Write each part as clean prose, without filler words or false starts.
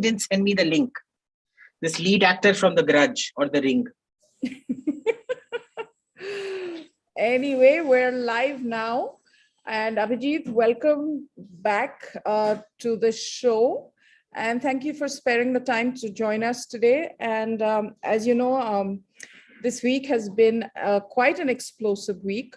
didn't send me the link. This lead actor from The Grudge or The Ring. Anyway, we're live now. And Abhijit, welcome back to the show. And thank you for sparing the time to join us today. And as you know, this week has been quite an explosive week,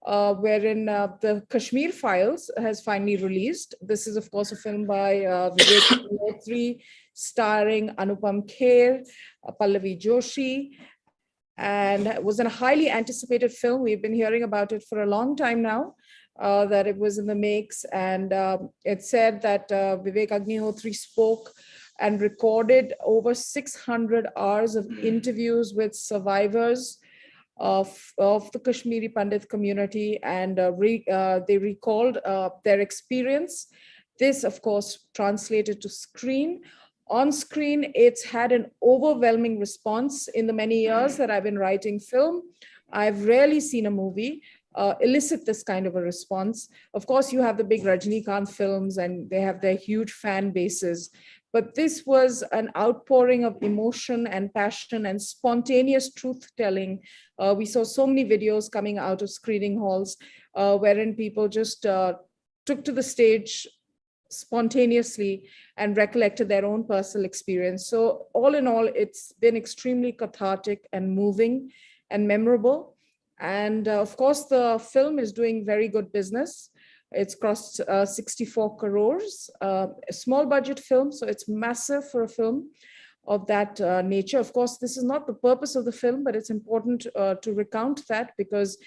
wherein the Kashmir Files has finally released. This is, of course, a film by Vivek Mehrotra, starring Anupam Kher, Pallavi Joshi, and it was a highly anticipated film. We've been hearing about it for a long time now, that it was in the makes. And it said that Vivek Agnihotri spoke and recorded over 600 hours of interviews with survivors of the Kashmiri Pandit community, and they recalled their experience. This, of course, translated to screen. On screen, it's had an overwhelming response. In the many years that I've been writing film, I've rarely seen a movie elicit this kind of a response. Of course, you have the big Rajinikanth films and they have their huge fan bases, but this was an outpouring of emotion and passion and spontaneous truth-telling. We saw so many videos coming out of screening halls wherein people just took to the stage spontaneously and recollected their own personal experience. So all in all, it's been extremely cathartic and moving and memorable. And of course, the film is doing very good business. It's crossed 64 crores, a small budget film, so it's massive for a film of that nature. Of course, this is not the purpose of the film, but it's important to recount that, because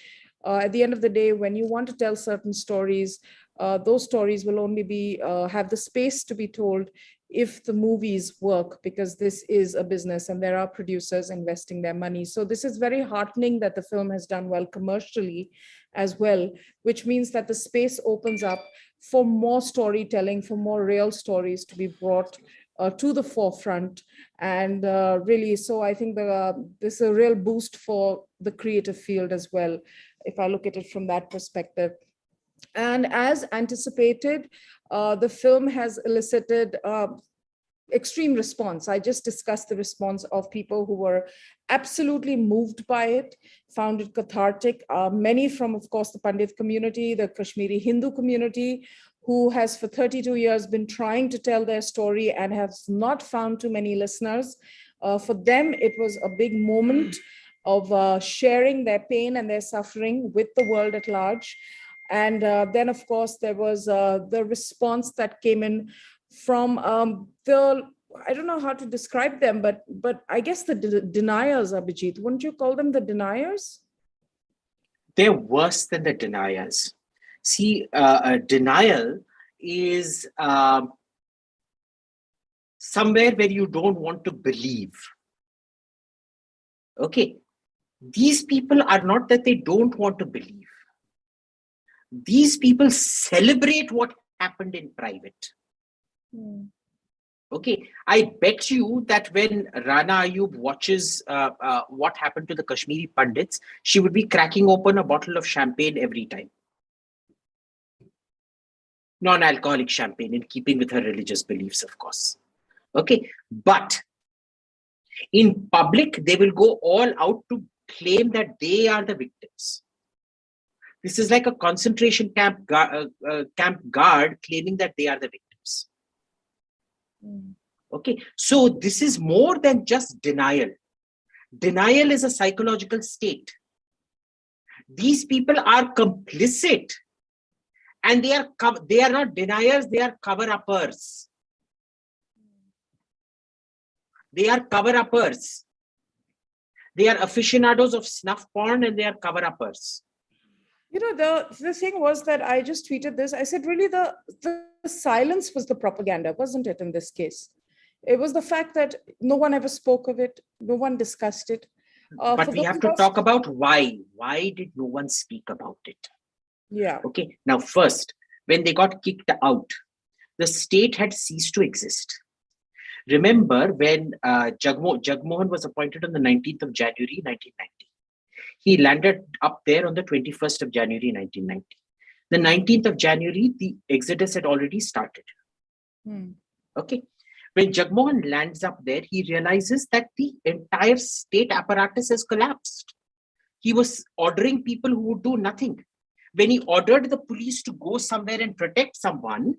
at the end of the day, when you want to tell certain stories, those stories will only be have the space to be told if the movies work, because this is a business and there are producers investing their money. So this is very heartening that the film has done well commercially as well, which means that the space opens up for more storytelling, for more real stories to be brought to the forefront. And really, so I think this is a real boost for the creative field as well, if I look at it from that perspective. And as anticipated, the film has elicited extreme response. I just discussed the response of people who were absolutely moved by it, found it cathartic. Many from, of course, the Pandit community, the Kashmiri Hindu community, who has for 32 years been trying to tell their story and has not found too many listeners. For them, it was a big moment of sharing their pain and their suffering with the world at large. And then, of course, there was the response that came in from I don't know how to describe them, but I guess the deniers, Abhijit. Wouldn't you call them the deniers? They're worse than the deniers. See, denial is somewhere where you don't want to believe. Okay. These people are not that they don't want to believe. These people celebrate what happened in private. Okay, I bet you that when Rana Ayub watches what happened to the Kashmiri Pandits, she would be cracking open a bottle of champagne every time. Non-alcoholic champagne, in keeping with her religious beliefs, of course. Okay, but in public, they will go all out to claim that they are the victims. This is like a concentration camp guard claiming that they are the victims. Okay, so this is more than just denial. Denial is a psychological state. These people are complicit, and they are not deniers, they are cover-uppers. They are cover-uppers. They are aficionados of snuff porn, and they are cover-uppers. You know, the thing was that I just tweeted this. I said, really, the silence was the propaganda, wasn't it, in this case? It was the fact that no one ever spoke of it. No one discussed it. But we have to talk about why. Why did no one speak about it? Yeah. Okay. Now, first, when they got kicked out, the state had ceased to exist. Remember when Jagmohan was appointed on the 19th of January, 1990. He landed up there on the 21st of January, 1990. The 19th of January, the exodus had already started. Okay. When Jagmohan lands up there, he realizes that the entire state apparatus has collapsed. He was ordering people who would do nothing. When he ordered the police to go somewhere and protect someone,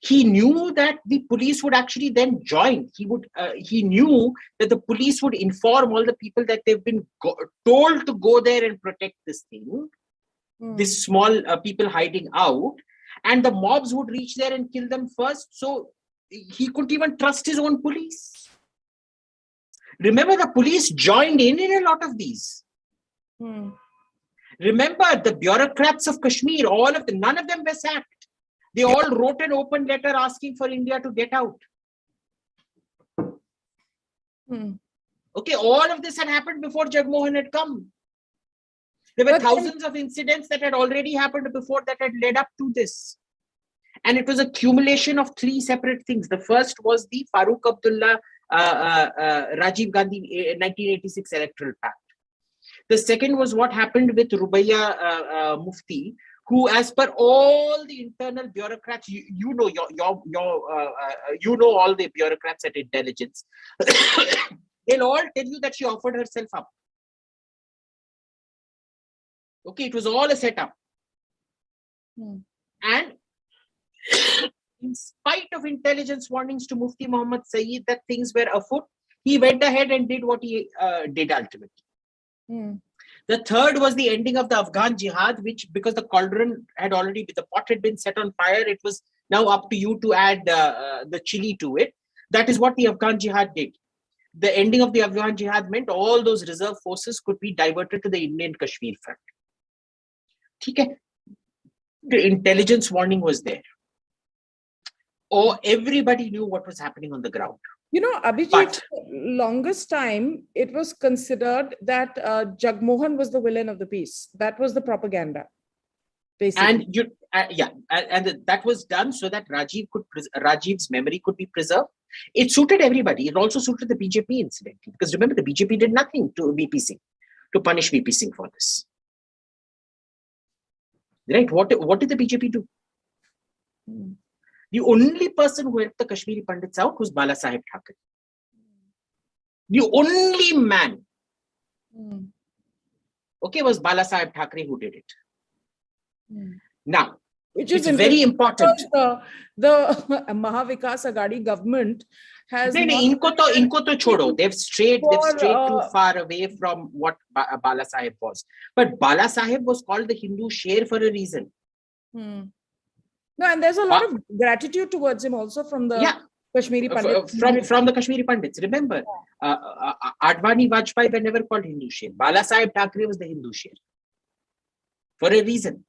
he knew that the police would actually then join. He knew that the police would inform all the people that they've been told to go there and protect this thing, this small people hiding out, and the mobs would reach there and kill them first. So he couldn't even trust his own police. Remember, the police joined in a lot of these. Remember, the bureaucrats of Kashmir, none of them were sacked. They all wrote an open letter asking for India to get out. Okay, all of this had happened before Jagmohan had come. There were thousands of incidents that had already happened before that had led up to this. And it was a accumulation of three separate things. The first was the Farooq Abdullah, Rajiv Gandhi 1986 Electoral Pact. The second was what happened with Rubaiya Mufti, who, as per all the internal bureaucrats, you know all the bureaucrats at intelligence, they'll all tell you that she offered herself up. Okay, it was all a setup. And in spite of intelligence warnings to Mufti Muhammad Sayeed that things were afoot, he went ahead and did what he did ultimately. The third was the ending of the Afghan jihad, which, because the cauldron had already, the pot had been set on fire, it was now up to you to add the chili to it. That is what the Afghan jihad did. The ending of the Afghan jihad meant all those reserve forces could be diverted to the Indian Kashmir front. Okay. The intelligence warning was there. Oh, everybody knew what was happening on the ground. You know, Abhijit, for longest time, it was considered that Jagmohan was the villain of the piece. That was the propaganda, basically. And that was done so that Rajiv's memory could be preserved. It suited everybody. It also suited the BJP, incidentally, because remember, the BJP did nothing to VP Singh, to punish VP Singh for this. Right? What did the BJP do? The only person who helped the Kashmiri Pandits out was Bala Saheb Thackeray. The only man, was Bala Saheb Thackeray who did it. Now, which is very important. The Mahavikas Aghadi government has. Inko to chodo. They've strayed too far away from what Bala Saheb was. But Bala Saheb was called the Hindu Sher for a reason. No, and there's a lot of gratitude towards him also from the Kashmiri Pandits. From the Kashmiri Pandits. Remember, Advani, Vajpayee were never called Hindu Sher. Bala Saheb Thackeray was the Hindu Sher for a reason.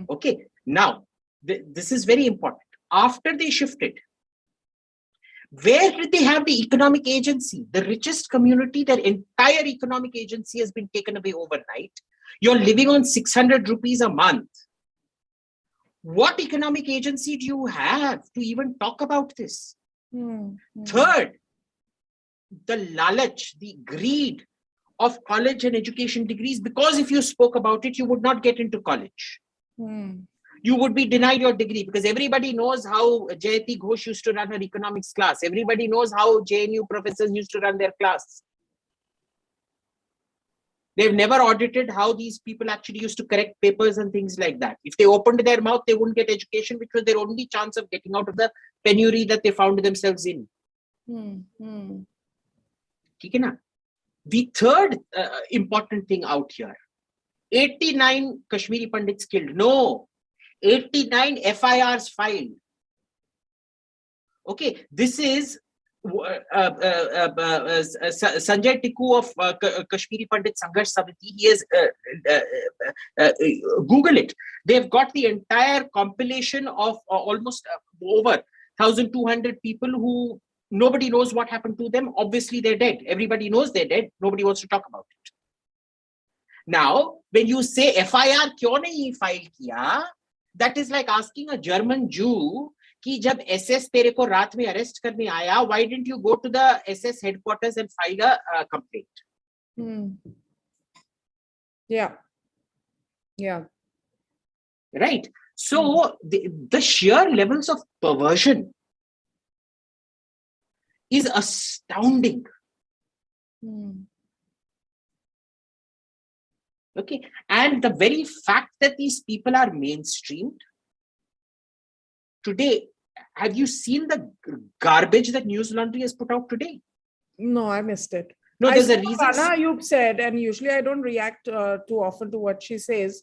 Okay, now, this is very important. After they shifted, where did they have the economic agency? The richest community, their entire economic agency has been taken away overnight. You're living on 600 rupees a month. What economic agency do you have to even talk about this? Third, the lalach, the greed of college and education degrees, because if you spoke about it, you would not get into college. You would be denied your degree, because everybody knows how Jayati Ghosh used to run her economics class. Everybody knows how JNU professors used to run their class. They've never audited how these people actually used to correct papers and things like that. If they opened their mouth, they wouldn't get education, which was their only chance of getting out of the penury that they found themselves in. The third important thing out here, 89 Kashmiri Pandits killed. No, 89 FIRs filed. Okay, this is Sanjay Tikku of Kashmiri Pandit Sangharsh Samiti. He has Google it. They've got the entire compilation of almost over 1,200 people who nobody knows what happened to them. Obviously, they're dead. Everybody knows they're dead. Nobody wants to talk about it. Now, when you say FIR क्यों नहीं file किया, that is like asking a German Jew कि जब SS तेरे को रात में arrest करने आया, why didn't you go to the SS headquarters and file a complaint? Yeah. Right. So the sheer levels of perversion is astounding. Hmm. Okay. And the very fact that these people are mainstreamed today, have you seen the garbage that News Laundry has put out today? No, I missed it. No, I there's saw a reason. what Rana Ayub said, and usually I don't react too often to what she says.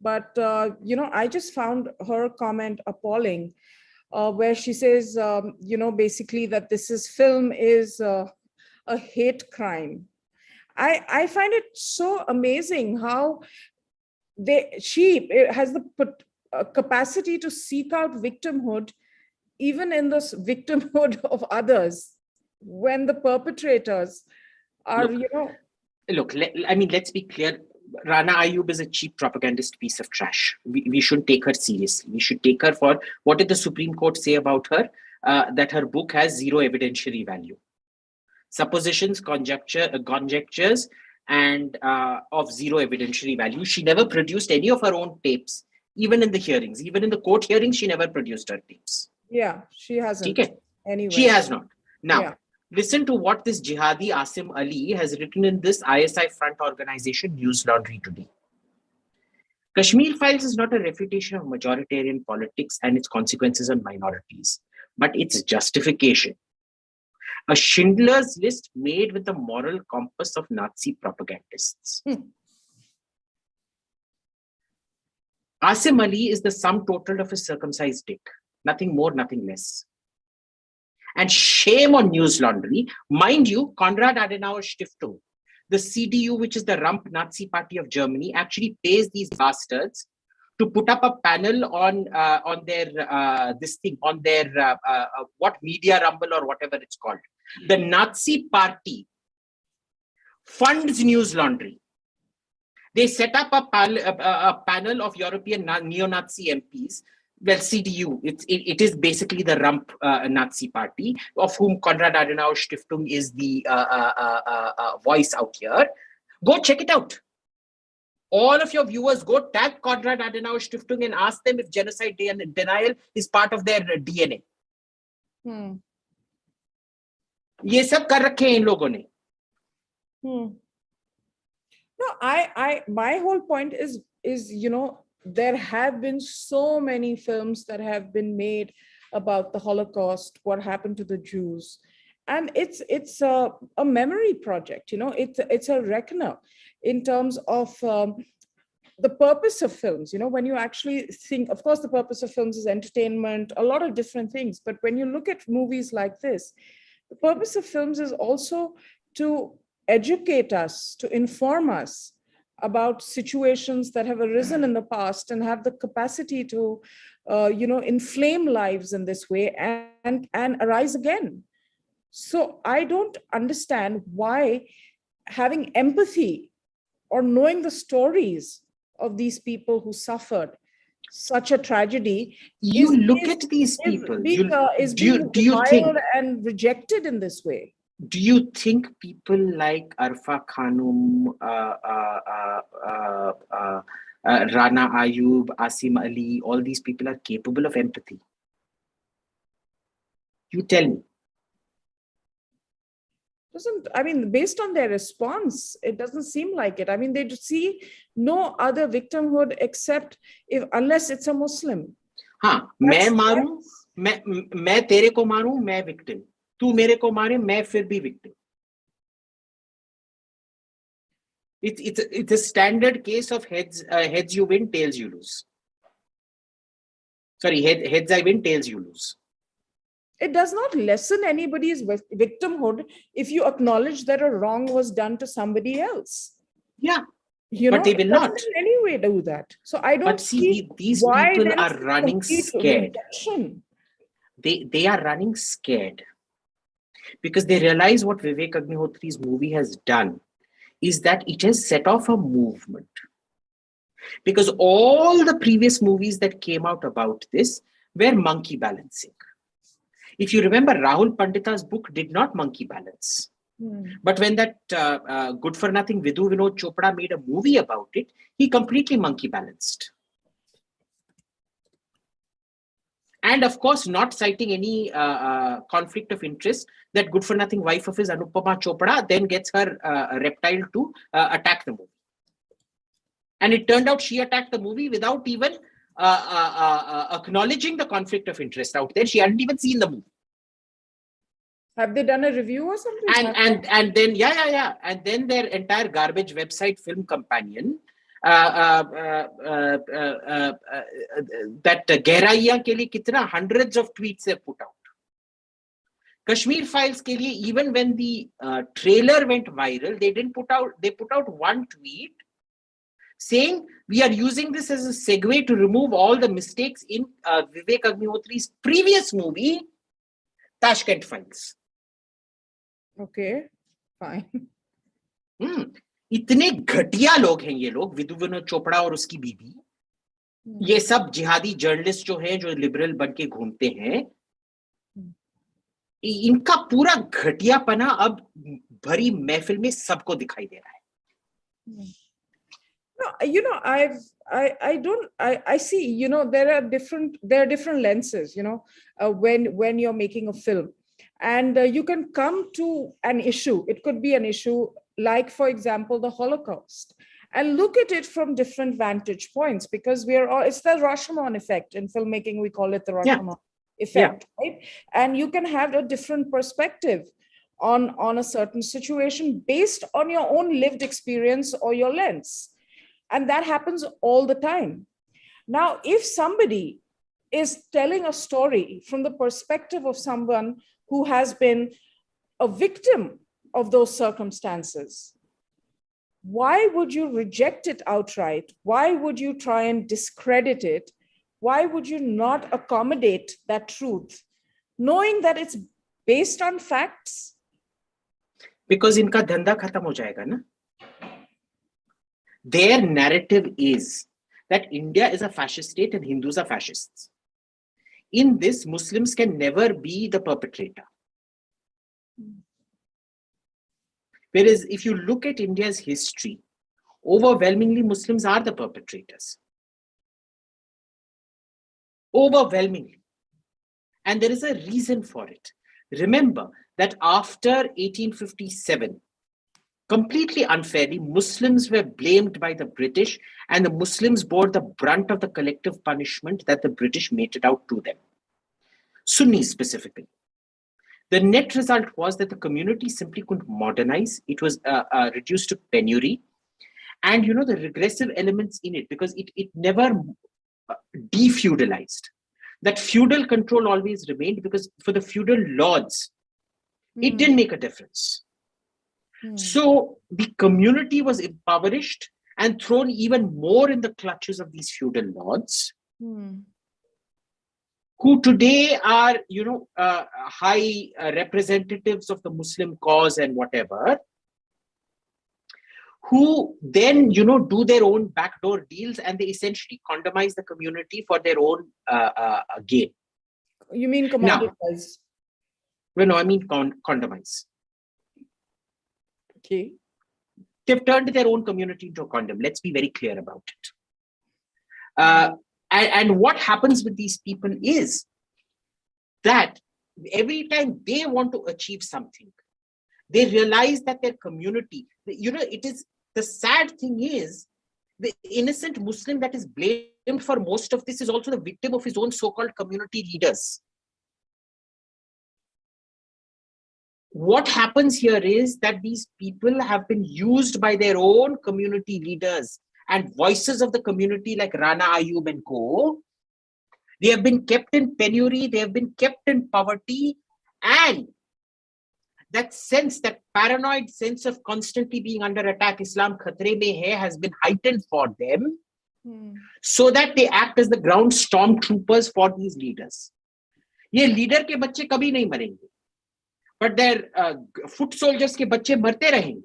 But, I just found her comment appalling, where she says, basically that film is a hate crime. I find it so amazing how she has the capacity to seek out victimhood, even in the victimhood of others, when the perpetrators are, Look, let's be clear. Rana Ayub is a cheap propagandist piece of trash. We shouldn't take her seriously. We should take her for what did the Supreme Court say about her? That her book has zero evidentiary value. Suppositions, conjectures, and of zero evidentiary value. She never produced any of her own tapes, even in the hearings. Even in the court hearings, she never produced her tapes. Yeah, she hasn't. Okay? Anyway. She has not. Now, Yeah. listen to what this jihadi Asim Ali has written in this ISI front organization, News Laundry today. Kashmir Files is not a refutation of majoritarian politics and its consequences on minorities, but its justification. A Schindler's List made with the moral compass of Nazi propagandists. Asim Ali is the sum total of a circumcised dick. Nothing more, nothing less. And shame on News Laundry. Mind you, Konrad Adenauer Stiftung, the CDU, which is the rump Nazi party of Germany, actually pays these bastards to put up a panel on their what Media Rumble or whatever it's called. The Nazi party funds News Laundry. They set up a panel of European neo-Nazi MPs. Well, CDU, it is basically the rump Nazi party, of whom Konrad Adenauer Stiftung is the voice out here. Go check it out. All of your viewers, go tag Konrad Adenauer Stiftung and ask them if genocide denial is part of their DNA. ये सब कर रखे हैं इन लोगों ने. No, my whole point is there have been so many films that have been made about the Holocaust, what happened to the Jews, and it's a memory project. It's a reckoner in terms of the purpose of films. When you actually think, of course, the purpose of films is entertainment, a lot of different things. But when you look at movies like this, the purpose of films is also to educate us, to inform us about situations that have arisen in the past and have the capacity to, inflame lives in this way and arise again. So I don't understand why having empathy or knowing the stories of these people who suffered such a tragedy, look at these people. Is being reviled and rejected in this way. Do you think people like Arfa Khanum, Rana Ayub, Asim Ali, all these people are capable of empathy? You tell me. Based on their response, it doesn't seem like it. They see no other victimhood except unless it's a Muslim. हाँ, मैं मारूं, मैं तेरे को मारूं, मैं victim. तू मेरे को मारे, मैं फिर भी victim. It's a standard case of heads you win, tails you lose. Sorry, heads I win, tails you lose. It does not lessen anybody's victimhood if you acknowledge that a wrong was done to somebody else. Yeah, but they will not in any way do that. So I don't see these why people are running scared. Rejection. They are running scared because they realize what Vivek Agnihotri's movie has done is that it has set off a movement. Because all the previous movies that came out about this were monkey balancing. If you remember, Rahul Pandita's book did not monkey balance. But when that good for nothing Vidhu Vinod Chopra made a movie about it, he completely monkey balanced. And of course, not citing any conflict of interest, that good for nothing wife of his, Anupama Chopra, then gets her reptile to attack the movie. And it turned out she attacked the movie without even acknowledging the conflict of interest out there. She hadn't even seen the movie. Have they done a review or something? And then and then their entire garbage website, Film Companion, that Gehraiya ke liye kitna hundreds of tweets they put out. Kashmir Files ke liye, even when the trailer went viral, they put out one tweet saying we are using this as a segue to remove all the mistakes in Vivek Agnihotri's previous movie, Tashkent Files. Okay, fine. इतने घटिया लोग हैं ये लोग, विधु विनोद चोपड़ा और उसकी बीबी, ये सब जिहादी जर्नलिस्ट जो हैं, जो लिबरल बन के घूमते हैं, इनका पूरा घटियापना अब भरी महफिल में सबको दिखाई दे रहा है. No, I see, there are different lenses, when you're making a film, and you can come to an issue. It could be an issue like, for example, the Holocaust, and look at it from different vantage points, because it's the Rashomon effect in filmmaking. We call it the Rashomon effect, right? And you can have a different perspective on a certain situation based on your own lived experience or your lens. And that happens all the time. Now, if somebody is telling a story from the perspective of someone who has been a victim of those circumstances, why would you reject it outright? Why would you try and discredit it? Why would you not accommodate that truth, knowing that it's based on facts? Because इनका धंधा खत्म हो जाएगा ना. Their narrative is that India is a fascist state and Hindus are fascists. In this, Muslims can never be the perpetrator. Whereas if you look at India's history, overwhelmingly Muslims are the perpetrators. Overwhelmingly. And there is a reason for it. Remember that after 1857, completely unfairly, Muslims were blamed by the British, and the Muslims bore the brunt of the collective punishment that the British meted out to them. Sunnis specifically. The net result was that the community simply couldn't modernize. It was reduced to penury. And the regressive elements in it, because it never defeudalized. That feudal control always remained, because for the feudal lords, it didn't make a difference. So the community was impoverished and thrown even more in the clutches of these feudal lords, who today are, high representatives of the Muslim cause and whatever, who then, do their own backdoor deals, and they essentially condomize the community for their own gain. You mean commoditize? No, I mean condomize. Okay. They've turned their own community into a condom. Let's be very clear about it. And what happens with these people is that every time they want to achieve something, they realize that their community, it is, the sad thing is, the innocent Muslim that is blamed for most of this is also the victim of his own so-called community leaders. What happens here is that these people have been used by their own community leaders and voices of the community like Rana Ayub and co. They have been kept in penury, they have been kept in poverty, and that sense, that paranoid sense of constantly being under attack, Islam khatre mein hai, has been heightened for them, so that they act as the ground stormtroopers for these leaders. Ye leader ke bacche kabhi nahi marenge, but their foot soldiers ke bacche marte rahenge.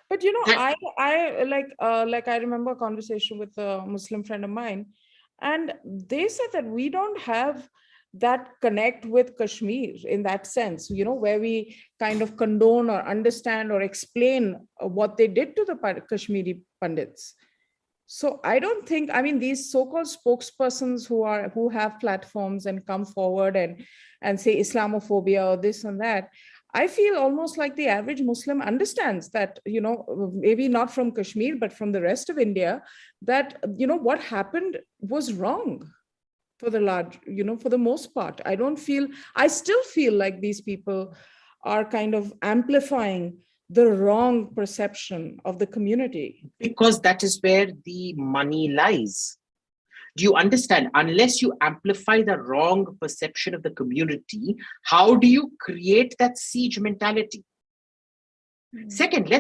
But I remember a conversation with a Muslim friend of mine, and they said that we don't have that connect with Kashmir in that sense, where we kind of condone or understand or explain what they did to the Kashmiri Pandits. So I don't think, I mean, these so-called spokespersons who have platforms and come forward and say Islamophobia or this and that, I feel almost like the average Muslim understands that, maybe not from Kashmir, but from the rest of India, that, what happened was wrong for the large, for the most part. I still feel like these people are kind of amplifying the wrong perception of the community. Because that is where the money lies. Do you understand? Unless you amplify the wrong perception of the community, how do you create that siege mentality? Second,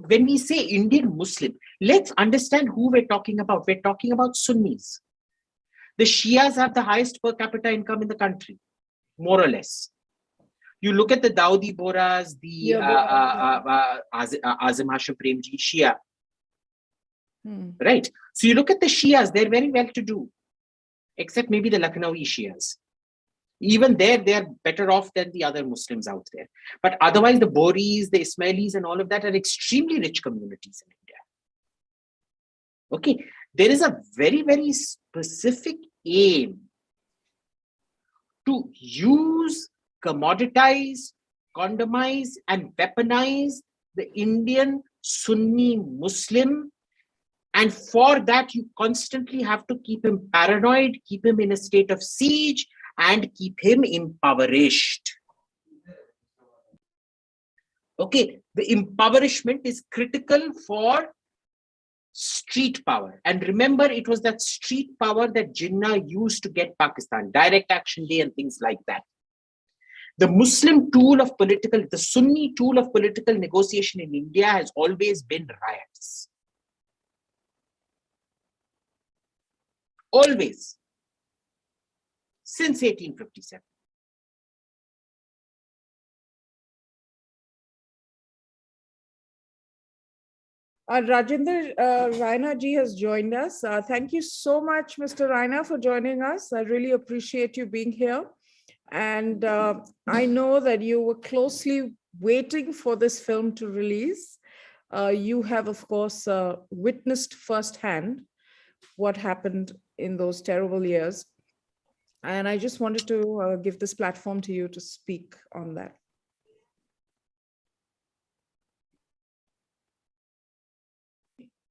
when we say Indian Muslim, let's understand who we're talking about. We're talking about Sunnis. The Shias have the highest per capita income in the country, more or less. You look at the Dawoodi Bohras, the Azim Hashim Premji Shia, right? So you look at the Shias, they're very well to do, except maybe the Lucknowi Shias. Even there, they're better off than the other Muslims out there. But otherwise, the Bohris, the Ismailis, and all of that are extremely rich communities in India. Okay, there is a very, very specific aim to use, commoditize, condomize, and weaponize the Indian Sunni Muslim. And for that, you constantly have to keep him paranoid, keep him in a state of siege, and keep him impoverished. Okay, the impoverishment is critical for street power. And remember, it was that street power that Jinnah used to get Pakistan, direct action day and things like that. The Muslim tool of the Sunni tool of political negotiation in India has always been riots. Always. Since 1857. Rajinder Raina ji has joined us. Thank you so much, Mr. Raina, for joining us. I really appreciate you being here. And I know that you were closely waiting for this film to release. You have, of course, witnessed firsthand what happened in those terrible years. And I just wanted to give this platform to you to speak on that.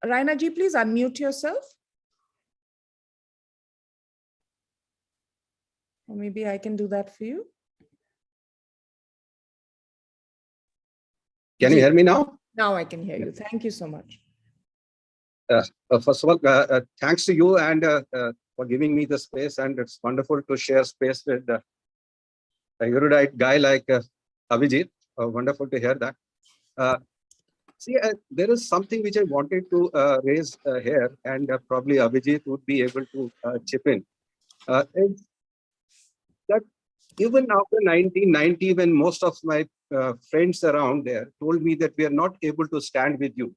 Raina ji, please unmute yourself. Or maybe I can do that for you. Can you hear me now? Now I can hear you. Thank you so much. First of all, thanks to you and for giving me the space, and it's wonderful to share space with a erudite guy like Abhijit. Wonderful to hear that. See, there is something which I wanted to raise here, and probably Abhijit would be able to chip in. Is that even after 1990, when most of my friends around there told me that we are not able to stand with you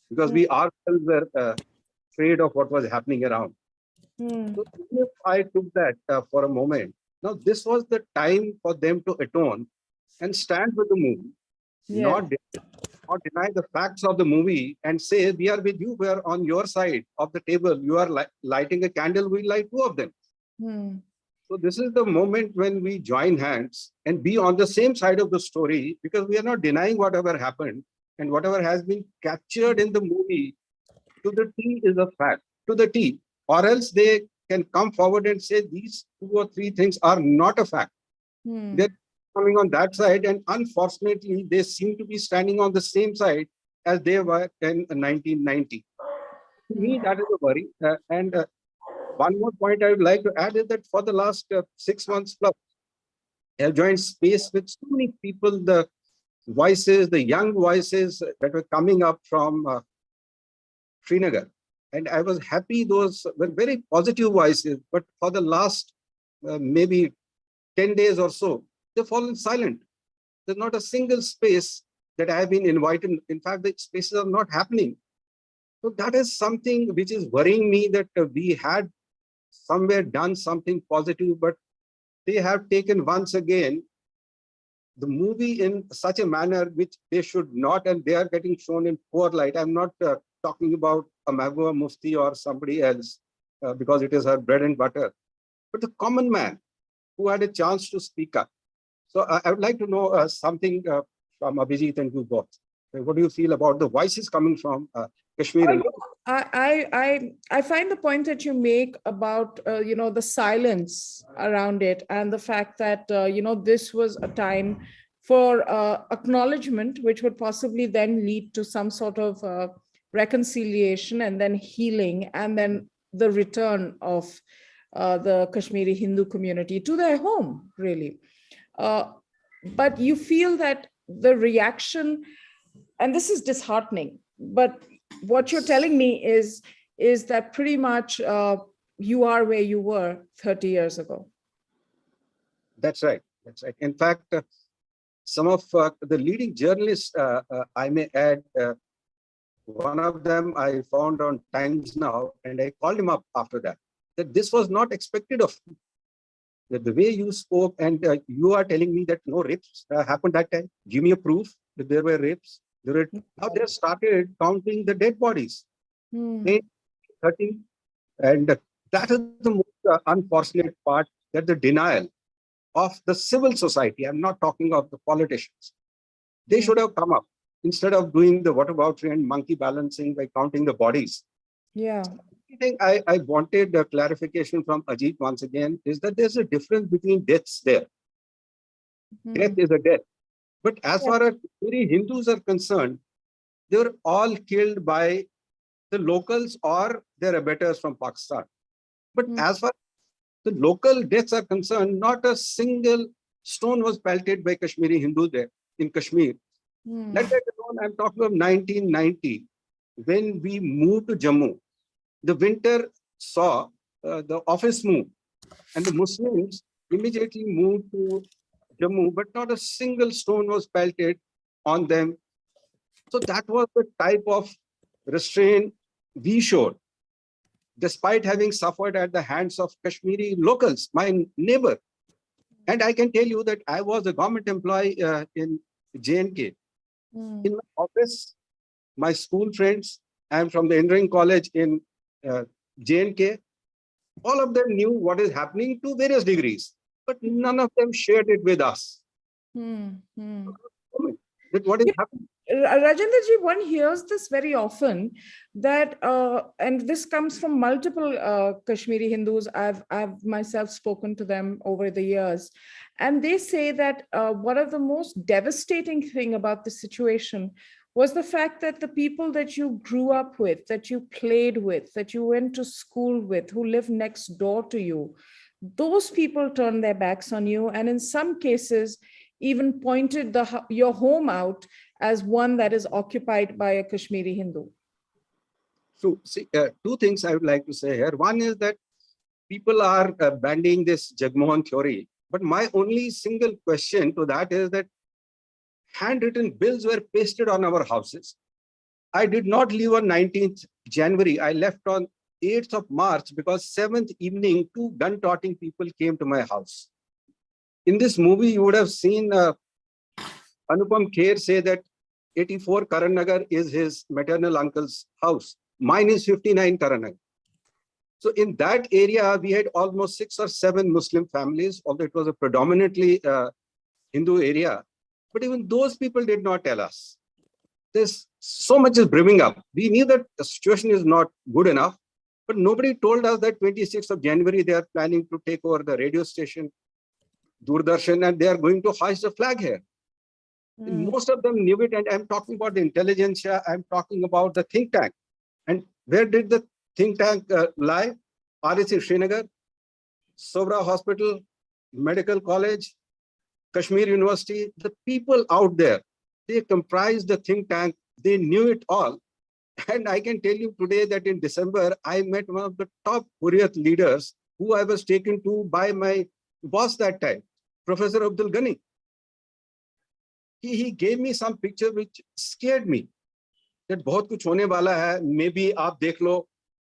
because we ourselves were afraid of what was happening around. So if I took that for a moment, now this was the time for them to atone and stand with the movie, not deny the facts of the movie and say, we are with you, we are on your side of the table. You are lighting a candle, we light two of them. So this is the moment when we join hands and be on the same side of the story, because we are not denying whatever happened, and whatever has been captured in the movie to the T is a fact, to the T, or else they can come forward and say these 2 or 3 things are not a fact. They're coming on that side, and unfortunately, they seem to be standing on the same side as they were in 1990. To me, that is a worry. One more point I would like to add is that for the last 6 months plus, I have joined space with so many people, the voices, the young voices that were coming up from Srinagar. And I was happy, those were very positive voices, but for the last maybe 10 days or so, they've fallen silent. There's not a single space that I have been invited. In fact, the spaces are not happening. So that is something which is worrying me, that we had somewhere done something positive, but they have taken once again the movie in such a manner which they should not, and they are getting shown in poor light. I'm not talking about a Mahbooba Mufti or somebody else because it is her bread and butter, but the common man who had a chance to speak up. So I would like to know something from Abhijit and you both. What do you feel about the voices coming from Kashmir? And I find the point that you make about the silence around it and the fact that this was a time for acknowledgement, which would possibly then lead to some sort of reconciliation and then healing and then the return of the Kashmiri Hindu community to their home, really. But you feel that the reaction, and this is disheartening, but what you're telling me is that pretty much you are where you were 30 years ago. That's right. That's right. In fact, some of the leading journalists, I may add, one of them I found on Times Now, and I called him up after that this was not expected of you. That the way you spoke, and you are telling me that no rapes happened that time. Give me a proof that there were rapes. Now they have started counting the dead bodies. 30, and that is the most unfortunate part, that the denial of the civil society. I'm not talking of the politicians. They should have come up instead of doing the whataboutery and monkey balancing by counting the bodies. Yeah. I think I wanted a clarification from Ajit once again, is that there's a difference between deaths there. Death is a death. But as far as Kashmiri Hindus are concerned, they were all killed by the locals or their abettors from Pakistan. But as far as the local deaths are concerned, not a single stone was pelted by Kashmiri Hindus there in Kashmir. Let that alone, I'm talking of 1990, when we moved to Jammu. The winter saw the office move, and the Muslims immediately moved to Jammu, but not a single stone was pelted on them. So that was the type of restraint we showed, despite having suffered at the hands of Kashmiri locals, my neighbor. And I can tell you that I was a government employee in J&K. In my office, my school friends, I'm from the engineering college in J&K, all of them knew what is happening to various degrees, but none of them shared it with us. That what is happening? Rajendraji, one hears this very often, that and this comes from multiple Kashmiri Hindus. I've myself spoken to them over the years, and they say that one of the most devastating thing about the situation was the fact that the people that you grew up with, that you played with, that you went to school with, who live next door to you, those people turned their backs on you, and in some cases even pointed your home out as one that is occupied by a Kashmiri Hindu. So, see, two things I would like to say here. One is that people are bandying this Jagmohan theory, but my only single question to that is that handwritten bills were pasted on our houses. I did not leave on 19th January. I left on 8th of March because 7th evening, 2 gun-toting people came to my house. In this movie, you would have seen Anupam Kher say that 84 Karan Nagar is his maternal uncle's house. Mine is 59 Karan Nagar. So in that area, we had almost 6 or 7 Muslim families, although it was a predominantly Hindu area. But even those people did not tell us. There's so much is brimming up. We knew that the situation is not good enough, but nobody told us that 26th of January, they are planning to take over the radio station, Doordarshan, and they are going to hoist the flag here. Most of them knew it, and I'm talking about the intelligentsia, I'm talking about the think tank. And where did the think tank lie? RSC Srinagar, Sobra Hospital, Medical College, Kashmir University. The people out there, they comprised the think tank, they knew it all. And I can tell you today that in December, I met one of the top Hurriyat leaders who I was taken to by my boss that time, Professor Abdul Ghani. He gave me some picture which scared me. That bahut kuch hone wala hai, maybe aap dekh lo.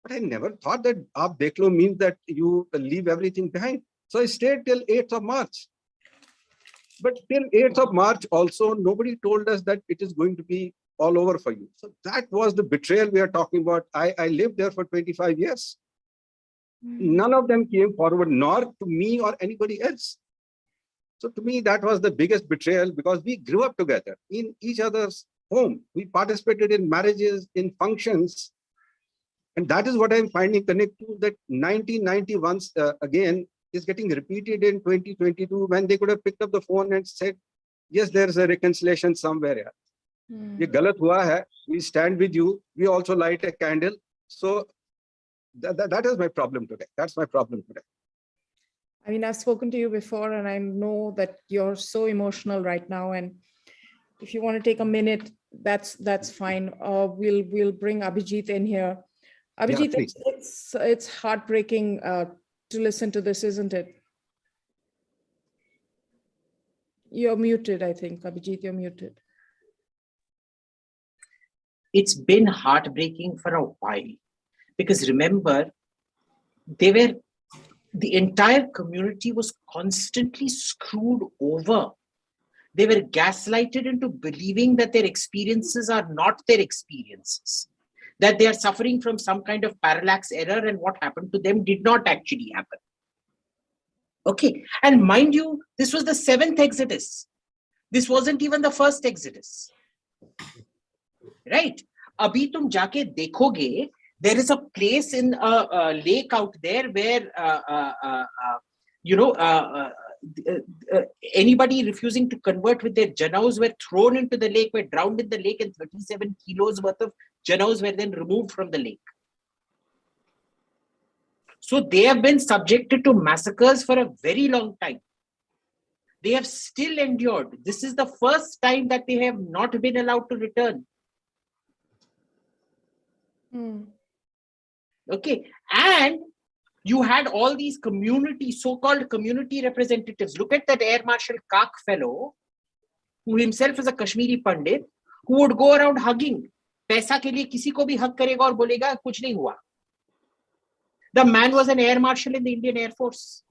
But I never thought that aap dekh lo means that you leave everything behind. So I stayed till 8th of March. But till 8th of March also, nobody told us that it is going to be all over for you. So that was the betrayal we are talking about. I lived there for 25 years. None of them came forward, nor to me or anybody else. So to me, that was the biggest betrayal, because we grew up together in each other's home. We participated in marriages, in functions. And that is what I'm finding connect to that 1991 again is getting repeated in 2022, when they could have picked up the phone and said, yes, there's a reconciliation somewhere. Yeah. Ye galat hua hai. We stand with you. We also light a candle. So that is my problem today. That's my problem today. I mean, I've spoken to you before, and I know that you're so emotional right now. And if you want to take a minute, that's fine. We'll bring Abhijit in here. Abhijit, Yeah, it's heartbreaking to listen to this, isn't it? You're muted, I think. Abhijit, you're muted. It's been heartbreaking for a while, because remember, the entire community was constantly screwed over. They were gaslighted into believing that their experiences are not their experiences, that they are suffering from some kind of parallax error, and what happened to them did not actually happen. Okay, and mind you, this was the 7th exodus. This wasn't even the first exodus. Right? Abhi tum jaake dekhoge, there is a place in a lake out there where, anybody refusing to convert with their janaus were thrown into the lake, were drowned in the lake, and 37 kilos worth of janaus were then removed from the lake. So they have been subjected to massacres for a very long time. They have still endured. This is the first time that they have not been allowed to return. Okay, and you had all these so-called community representatives. Look at that Air Marshal Kak fellow, who himself is a Kashmiri Pandit, who would go around hugging. Paisa ke liye kisi ko bhi hug karega aur bolega kuch nahi hua. The man was an air marshal in the Indian Air Force.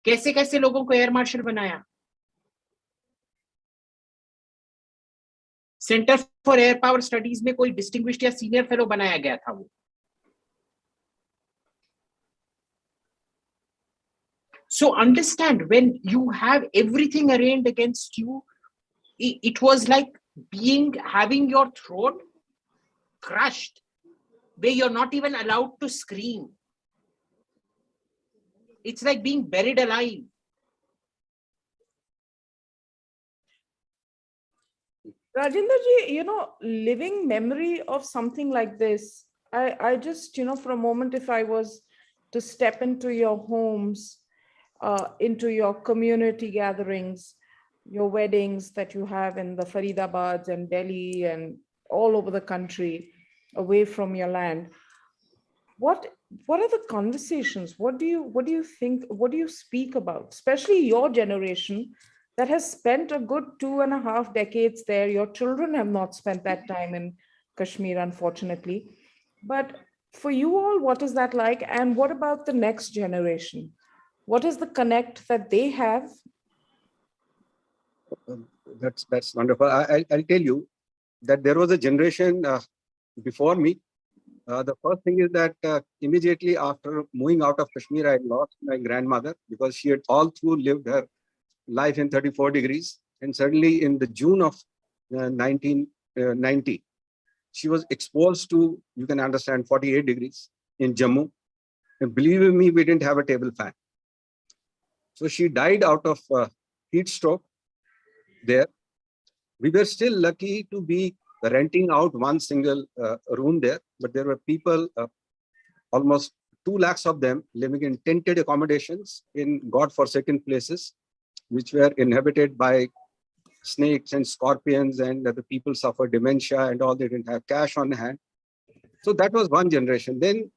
कैसे कैसे लोगों को air marshal बनाया. Centre for air power studies में कोई distinguished या senior fellow बनाया गया था वो. So understand, when you have everything arraigned against you, it was like having your throat crushed, where you're not even allowed to scream. It's like being buried alive. Rajendra ji, living memory of something like this, I just, for a moment, if I was to step into your homes, into your community gatherings, your weddings that you have in the Faridabads and Delhi and all over the country, away from your land, what are the conversations? What do you think? What do you speak about? Especially your generation that has spent a good 2.5 decades there. Your children have not spent that time in Kashmir, unfortunately. But for you all, what is that like? And what about the next generation? What is the connect that they have? That's wonderful. I'll tell you that there was a generation before me. The first thing is that immediately after moving out of Kashmir, I lost my grandmother, because she had all through lived her life in 34 degrees. And suddenly in the June of 1990, she was exposed to, you can understand, 48 degrees in Jammu. And believe me, we didn't have a table fan. So she died out of heat stroke there. We were still lucky to be renting out one single room there, but there were people, almost 2 lakhs of them, living in tented accommodations in God-forsaken places, which were inhabited by snakes and scorpions, and the people suffered dementia and all. They didn't have cash on hand. So that was one generation. Then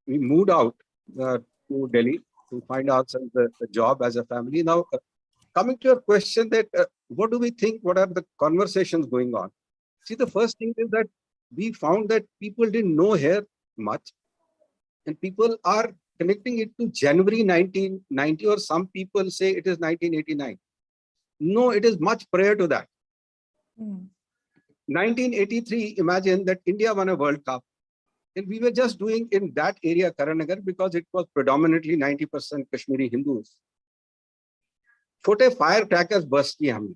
we moved out to Delhi to find ourselves a job as a family. Now, coming to your question that what do we think, what are the conversations going on? See, the first thing is that we found that people didn't know here much, and people are connecting it to January 1990, or some people say it is 1989. No, it is much prior to that. Mm. 1983, imagine that India won a World Cup. And we were just doing in that area, Karanagar, because it was predominantly 90% Kashmiri Hindus. Chote firecrackers burst kiye humne.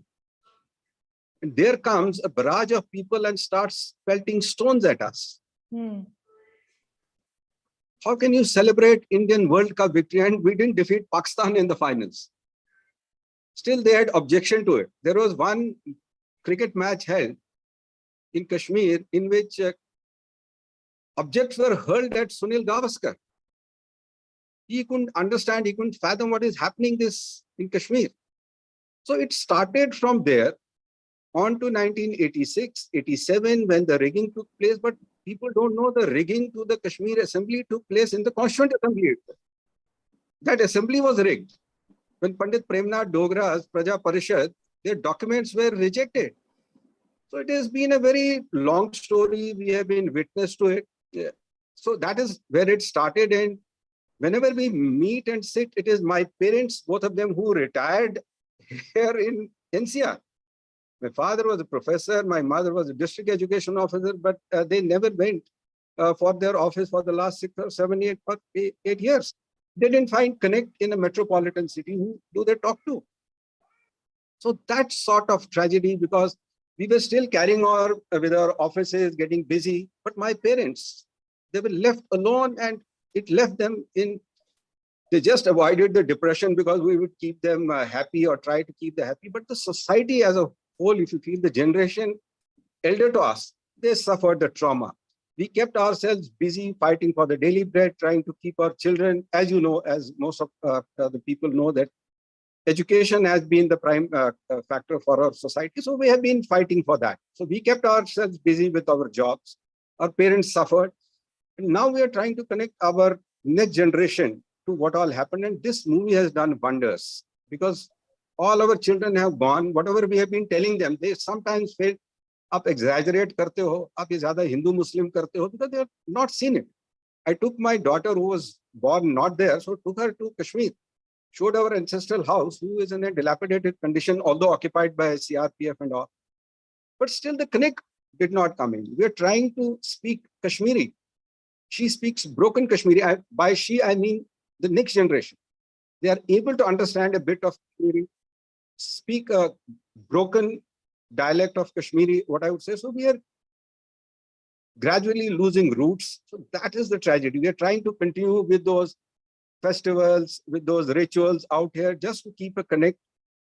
And there comes a barrage of people and starts pelting stones at us. Mm. How can you celebrate Indian World Cup victory? And we didn't defeat Pakistan in the finals. Still, they had objection to it. There was one cricket match held in Kashmir in which objects were hurled at Sunil Gavaskar. He couldn't understand, he couldn't fathom what is happening this in Kashmir. So it started from there on to 1986, 87, when the rigging took place. But people don't know the rigging to the Kashmir Assembly took place in the Constituent Assembly. That assembly was rigged. When Pandit Premnath Dogra's Praja Parishad, their documents were rejected. So it has been a very long story. We have been witness to it. Yeah. So that is where it started. And whenever we meet and sit, it is my parents, both of them, who retired here in NCR. My father was a professor, my mother was a district education officer, but they never went for their office for the last 6 or 7, 8 years. They didn't find connect in a metropolitan city. Who do they talk to? So that sort of tragedy, because we were still carrying on with our offices, getting busy. But my parents, they were left alone, and it left them in, they just avoided the depression because we would keep them happy or try to keep them happy. But the society as a whole, if you feel the generation elder to us, they suffered the trauma. We kept ourselves busy fighting for the daily bread, trying to keep our children, as you know, as most of the people know, that education has been the prime factor for our society. So we have been fighting for that. So we kept ourselves busy with our jobs. Our parents suffered. And now we are trying to connect our next generation to what all happened. And this movie has done wonders, because all our children have gone. Whatever we have been telling them, they sometimes feel, "Aap exaggerate karte ho, aap ye zyada Hindu-Muslim karte ho," because they have not seen it. I took my daughter, who was born not there, so took her to Kashmir, showed our ancestral house, who is in a dilapidated condition, although occupied by CRPF and all. But still the connect did not come in. We are trying to speak Kashmiri. She speaks broken Kashmiri. By she, I mean the next generation. They are able to understand a bit of Kashmiri, speak a broken dialect of Kashmiri, what I would say. So we are gradually losing roots. So that is the tragedy. We are trying to continue with those festivals, with those rituals out here, just to keep a connect.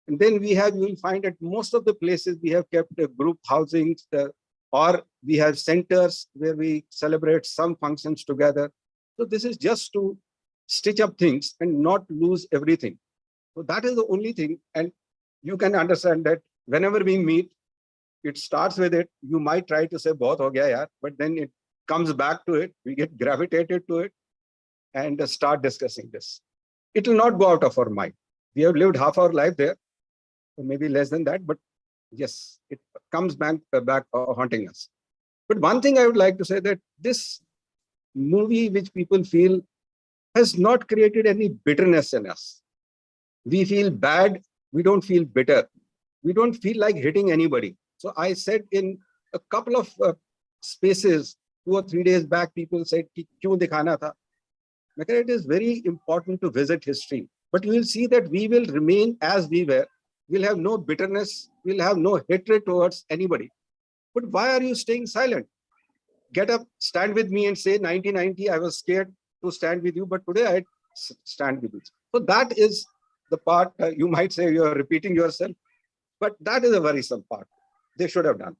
And then we have, you will find at most of the places we have kept a group housings, or we have centers where we celebrate some functions together. So this is just to stitch up things and not lose everything. So that is the only thing. And you can understand that whenever we meet, it starts with it. You might try to say, "Bahut ho gaya yaar," but then it comes back to it. We get gravitated to it and start discussing this. It will not go out of our mind. We have lived half our life there, or maybe less than that, but yes, it comes back haunting us. But one thing I would like to say, that this movie, which people feel, has not created any bitterness in us. We feel bad. We don't feel bitter. We don't feel like hitting anybody. So I said in a couple of spaces, 2 or 3 days back, people said, "Kyun dikhana tha?" It is very important to visit history, but you will see that we will remain as we were. We'll have no bitterness. We'll have no hatred towards anybody. But why are you staying silent? Get up, stand with me and say, "1990, I was scared to stand with you, but today I stand with you." So that is the part. You might say you are repeating yourself, but that is a worrisome part. They should have done.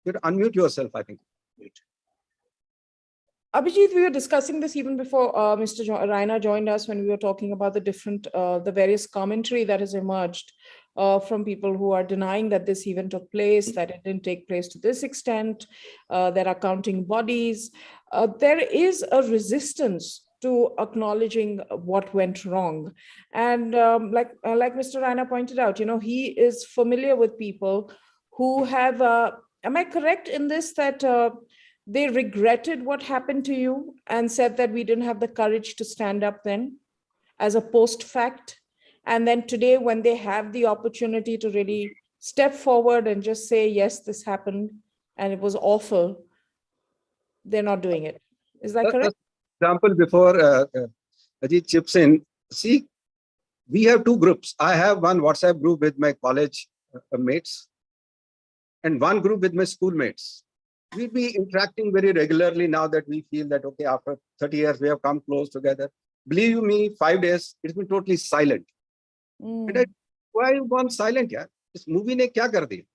You have to unmute yourself, I think. Abhijit, we were discussing this even before Mr. Raina joined us, when we were talking about the various commentary that has emerged from people who are denying that this event took place, that it didn't take place to this extent, that accounting bodies. There is a resistance to acknowledging what went wrong. And like Mr. Raina pointed out, he is familiar with people who have, am I correct in this, that they regretted what happened to you and said that we didn't have the courage to stand up then? as a post fact. And then today, when they have the opportunity to really step forward and just say, yes, this happened and it was awful, they're not doing it. Is that correct? Example before Ajit chips in. See, we have two groups. I have one WhatsApp group with my college mates and one group with my schoolmates. We'll be interacting very regularly now that we feel that, okay, after 30 years, we have come close together. Believe you me, 5 days, it's been totally silent. And I, why you gone silent? Yeah, this movie ne kya kar diya?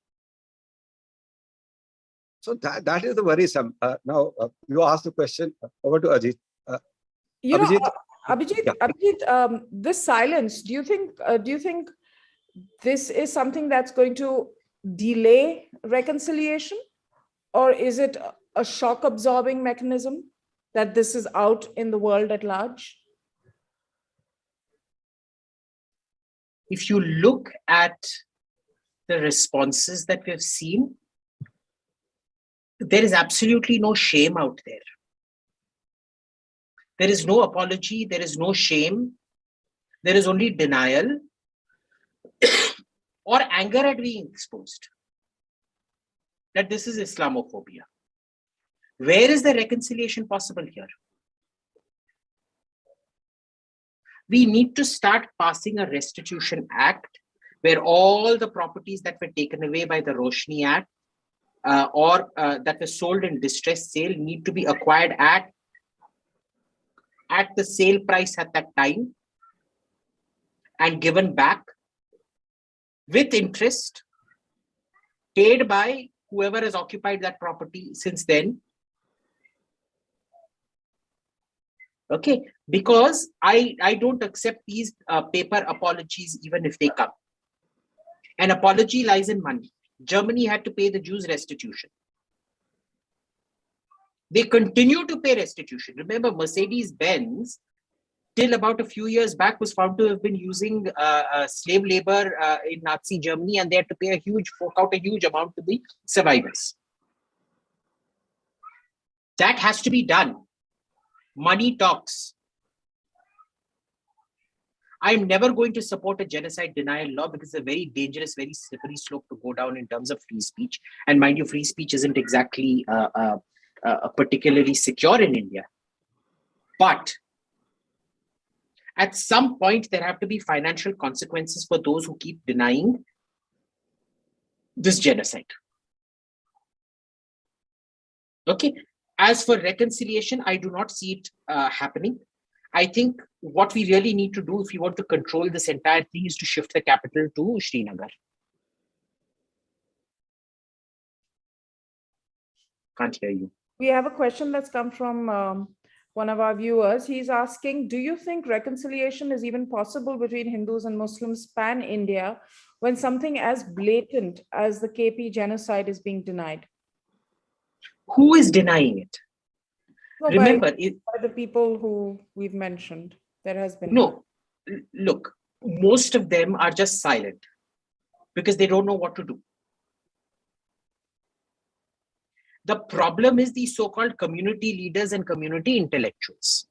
So that is the worrisome. Now, you asked the question. Over to Ajit. You know, Abhijit, Abhijit, yeah. Abhijit, this silence, do you think this is something that's going to delay reconciliation? Or is it a shock absorbing mechanism that this is out in the world at large? If you look at the responses that we've seen, there is absolutely no shame out there. There is no apology, there is no shame, there is only denial or anger at being exposed that this is Islamophobia. Where is the reconciliation possible here? We need to start passing a restitution act where all the properties that were taken away by the Roshni Act or that were sold in distressed sale need to be acquired at the sale price at that time and given back with interest paid by whoever has occupied that property since then. Okay, because I don't accept these paper apologies even if they come. An apology lies in money. Germany had to pay the Jews restitution. They continue to pay restitution. Remember, Mercedes-Benz, till about a few years back, was found to have been using slave labor in Nazi Germany, and they had to pay fork out a huge amount to the survivors. That has to be done. Money talks. I'm never going to support a genocide denial law because it's a very dangerous, very slippery slope to go down in terms of free speech. And mind you, free speech isn't exactly particularly secure in India. But at some point, there have to be financial consequences for those who keep denying this genocide. Okay. As for reconciliation, I do not see it happening. I think what we really need to do if we want to control this entire thing is to shift the capital to Srinagar. Can't hear you. We have a question that's come from one of our viewers. He's asking, do you think reconciliation is even possible between Hindus and Muslims pan-India when something as blatant as the KP genocide is being denied? Who is denying it? No, Remember, by the people who we've mentioned, there has been. No, look, most of them are just silent because they don't know what to do. The problem is these so-called community leaders and community intellectuals.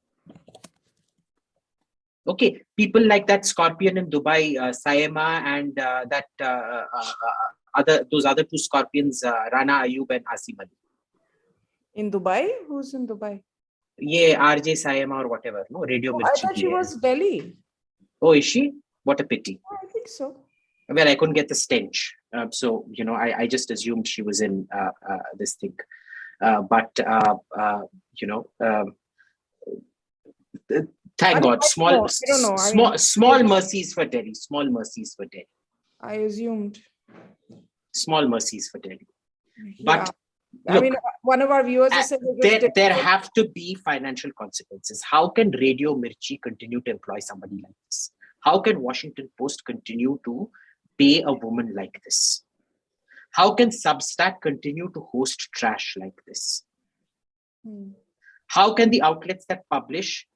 Okay, people like that Scorpion in Dubai, Saema, and those other two Scorpions, Rana Ayub and Asim Ali. In Dubai? Who's in Dubai? Yeah, RJ Saema or whatever, no? Radio Mirchi. I thought she was Delhi. Oh, is she? What a pity. I think so. Well, I couldn't get the stench. So, you know, I just assumed she was in this thing. Thank God. Small mercies for Delhi. Small mercies for Delhi. I assumed. Small mercies for Delhi. Yeah. But I mean, one of our viewers is saying there have to be financial consequences. How can Radio Mirchi continue to employ somebody like this? How can Washington Post continue to pay a woman like this? How can Substack continue to host trash like this? How can the outlets that publish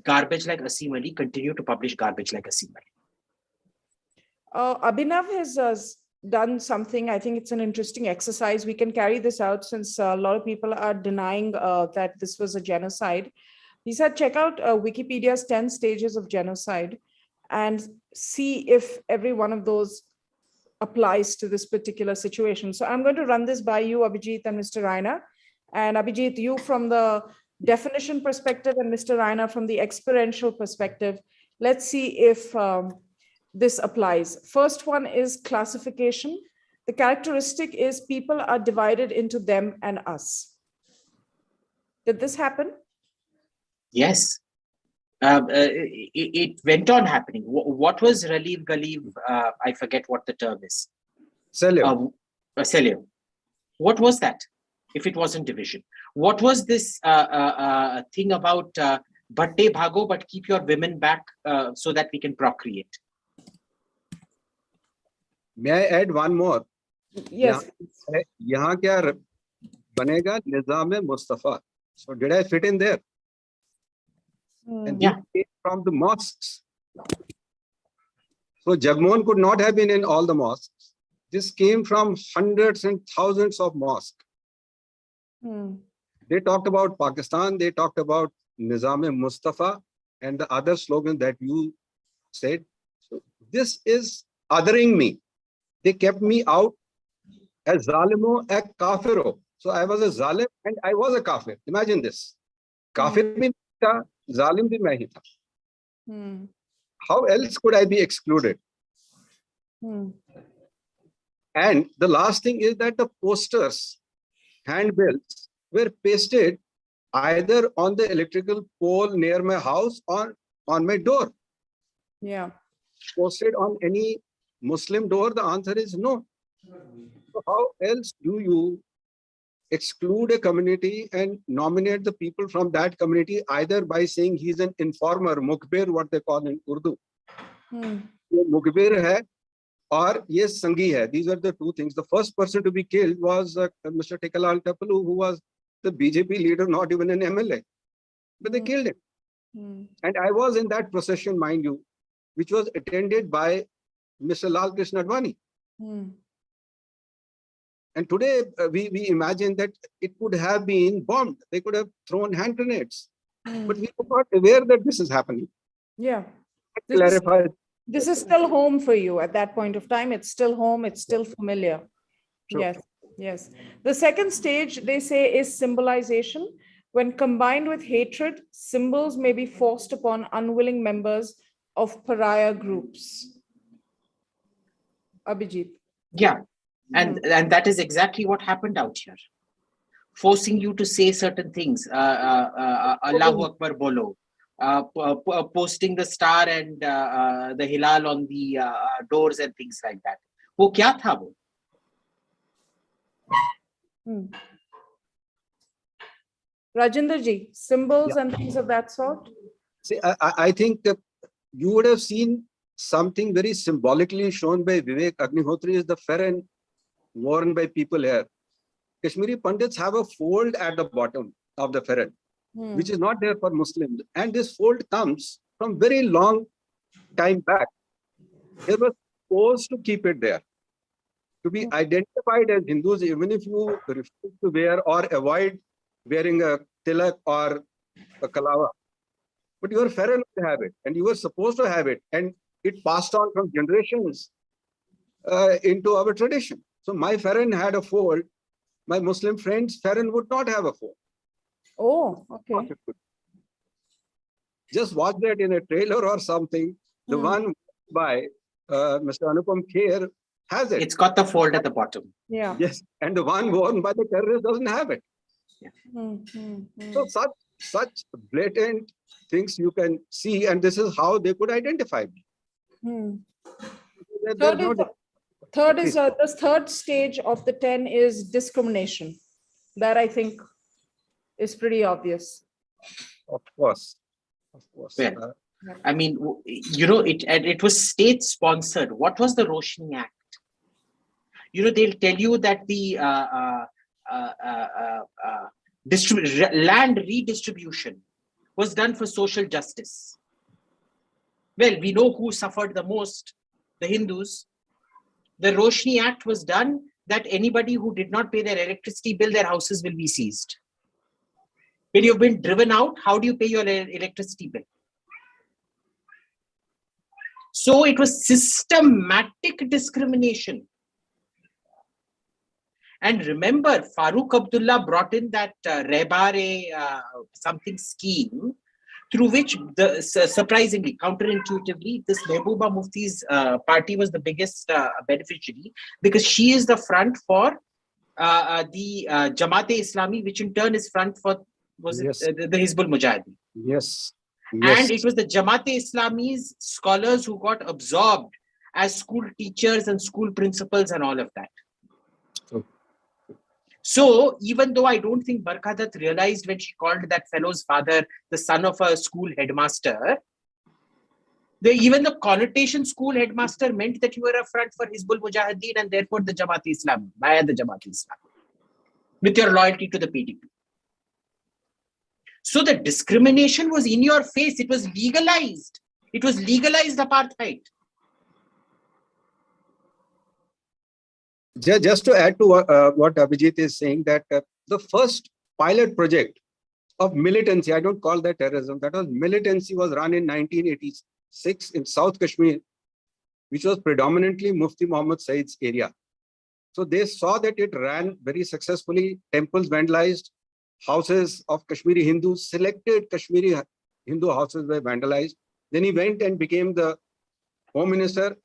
garbage like Asim Ali continue to publish garbage like Asim Ali? Abhinav has done something. I think it's an interesting exercise. We can carry this out since a lot of people are denying that this was a genocide. He said, check out Wikipedia's 10 stages of genocide and see if every one of those applies to this particular situation. So I'm going to run this by you, Abhijit and Mr. Raina. And Abhijit, you from the definition perspective and Mr. Raina from the experiential perspective. Let's see if this applies. First one is classification. The characteristic is people are divided into them and us. Did this happen? Yes. It went on happening. What was Raleigh Ghaliv? I forget what the term is. Salem. Salem. What was that? If it wasn't division, what was this thing about Bhatte Bhago, but keep your women back so that we can procreate? May I add one more? Yes. यहाँ क्या बनेगा निज़ाम Mustafa? So did I fit in there? And Yeah. this came from the mosques. So Jagmohan could not have been in all the mosques. This came from hundreds and thousands of mosques. They talked about Pakistan, they talked about Nizam-e-Mustafa and the other slogan that you said. So this is othering me. They kept me out as Zalimo a Kafiro. So I was a Zalim and I was a Kafir. Imagine this. Kafir bhi tha, Zalim bhi main hi tha. How else could I be excluded? And the last thing is that the posters, handbills were pasted either on the electrical pole near my house or on my door. Yeah. Posted on any Muslim door, the answer is no. So how else do you exclude a community and nominate the people from that community either by saying he's an informer, mukbir, what they call in Urdu. Mukbir hai or yes, Sangi hai. These are the two things. The first person to be killed was Mr. Tekalal Tapalu, who was the BJP leader, not even an MLA. But they killed him. And I was in that procession, mind you, which was attended by Mr. Lal Krishna Advani. And today we imagine that it could have been bombed. They could have thrown hand grenades. But we were not aware that this is happening. Yeah. This is still home for you at that point of time. It's still home. It's still familiar. Sure. Yes. Yes. The second stage, they say, is symbolization. When combined with hatred, symbols may be forced upon unwilling members of pariah groups. Abhijit. Yeah. And that is exactly what happened out here. Forcing you to say certain things. Allahu Akbar Bolo. Posting the star and the hilal on the doors and things like that. वो क्या था वो? Rajinder ji, symbols and things of that sort? See, I think you would have seen something very symbolically shown by Vivek Agnihotri is the farran worn by people here. Kashmiri Pandits have a fold at the bottom of the farran, which is not there for Muslims. And this fold comes from very long time back. They were supposed to keep it there. To be identified as Hindus, even if you refuse to wear or avoid wearing a tilak or a kalawa. But your farran would have it, and you were supposed to have it. And it passed on from generations into our tradition. So my farran had a fold. My Muslim friends' farran would not have a fold. Oh, okay. Just watch that in a trailer or something. The one by Mr. Anupam Kher has it. It's got the fold at the bottom. Yeah. Yes, and the one worn by the terrorist doesn't have it. So such blatant things you can see, and this is how they could identify me. The third stage of the 10 is discrimination. That I think is pretty obvious. Of course. Well, I mean, you know, it was state sponsored. What was the Roshni Act? You know, they'll tell you that the land redistribution was done for social justice. Well, we know who suffered the most, the Hindus. The Roshni Act was done that anybody who did not pay their electricity bill, their houses will be seized. When you've been driven out, how do you pay your electricity bill? So it was systematic discrimination. And remember, Farooq Abdullah brought in that Rehbare something scheme, through which, surprisingly, counterintuitively, this Mehbooba Mufti's party was the biggest beneficiary, because she is the front for the Jamaat-e-Islami, which in turn is front for the Hizbul Mujahideen. Yes. And it was the Jamaat-e-Islami's scholars who got absorbed as school teachers and school principals and all of that. So even though I don't think Barkha Dutt realized when she called that fellow's father the son of a school headmaster, even the connotation school headmaster meant that you were a front for Hizbul Mujahideen and therefore the Jamaat-e-Islami, via the Jamaat-e-Islami, with your loyalty to the PDP. So the discrimination was in your face. It was legalized. It was legalized apartheid. Just to add to what Abhijit is saying, that the first pilot project of militancy, I don't call that terrorism, that was militancy, was run in 1986 in South Kashmir, which was predominantly Mufti Muhammad Said's area. So they saw that it ran very successfully, temples vandalized, houses of Kashmiri Hindus, selected Kashmiri Hindu houses were vandalized. Then he went and became the Home Minister,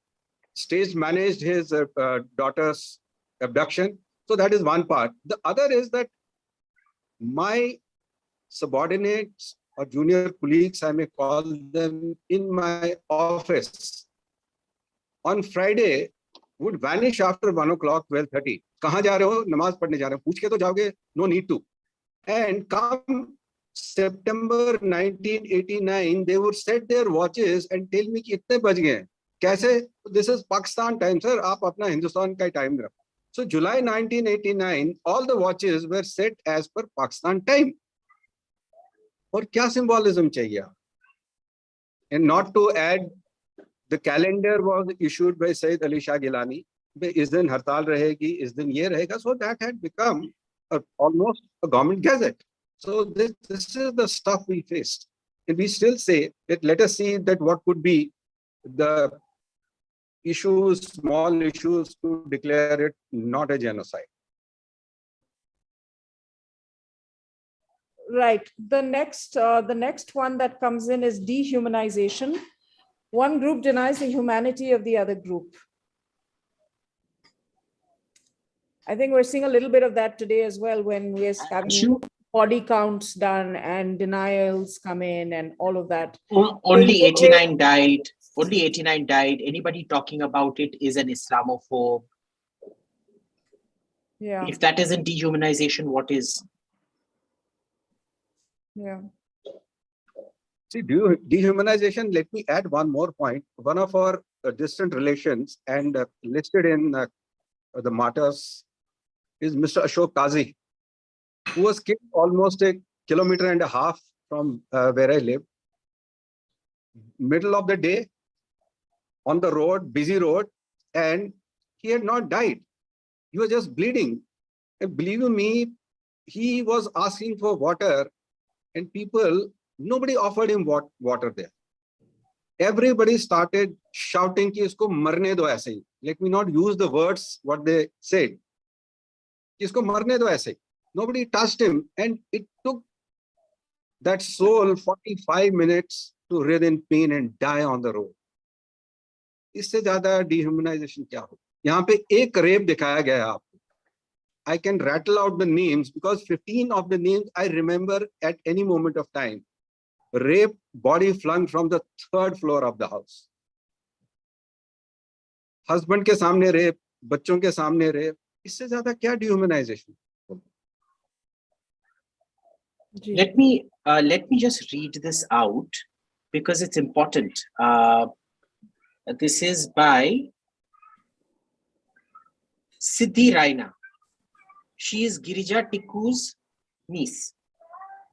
stage managed his daughter's abduction. So that is one part. The other is that my subordinates or junior colleagues, I may call them, in my office on Friday would vanish after 1 o'clock, 12:30. Kahan ja rahe ho? Namaz padhne ja rahe ho. Pooch ke to jaoge? No need to. And come September 1989, they would set their watches and tell me कि इतने बज गए. कैसे? This is Pakistan time, sir. आप अपना हिंदुस्तान का time रखो. So July 1989, all the watches were set as per Pakistan time. और क्या symbolism चाहिए? And not to add, the calendar was issued by Sayyid Ali Shah Gilani. इस दिन हड़ताल रहेगी, इस दिन ये रहेगा. So that had become almost a government gazette. So this is the stuff we faced. And we still say that let us see that what could be the issues, small issues, to declare it not a genocide. Right. The next one that comes in is dehumanization. One group denies the humanity of the other group. I think we're seeing a little bit of that today as well, when we're having body counts done and denials come in and all of that. Only 89 died. Only 89 died. Anybody talking about it is an Islamophobe. Yeah. If that isn't dehumanization, what is? Yeah. See, dehumanization, let me add one more point. One of our distant relations and listed in the martyrs is Mr. Ashok Kazi, who was killed almost 1.5 kilometers from where I live. Middle of the day, on the road, busy road, and he had not died. He was just bleeding. And believe me, he was asking for water, and nobody offered him water there. Everybody started shouting ki isko marne do aise. Let me not use the words what they said. Isko marne do aise. Nobody touched him, and it took that soul 45 minutes to writhe in pain and die on the road. इससे ज्यादा dehumanization क्या हो? यहाँ पे एक rape दिखाया गया है आपको. I can rattle out the names because 15 of the names I remember at any moment of time. Rape, body flung from the 3rd floor of the house. Husband के सामने rape, बच्चों के सामने rape. इससे ज्यादा क्या dehumanization? Let me just read this out because it's important. This is by Siddhi Raina. She is Girija Tikku's niece.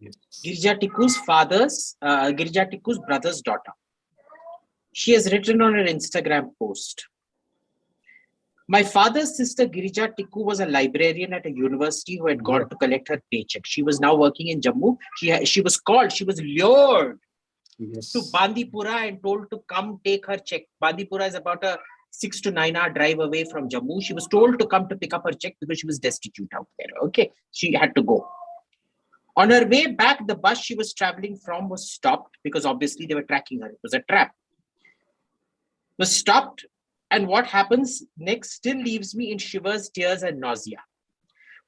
Yes. Girija Tikku's brother's daughter. She has written on her Instagram post, My father's sister Girija Tikku was a librarian at a university who had gone to collect her paycheck. She was now working in Jammu. She was lured Yes. to Bandipora and told to come take her check. Bandipora is about a 6 to 9 hour drive away from Jammu. She was told to come to pick up her check because she was destitute out there. Okay, she had to go. On her way back, the bus she was traveling from was stopped because obviously they were tracking her. It was a trap. Was stopped, and what happens next still leaves me in shivers, tears, and nausea.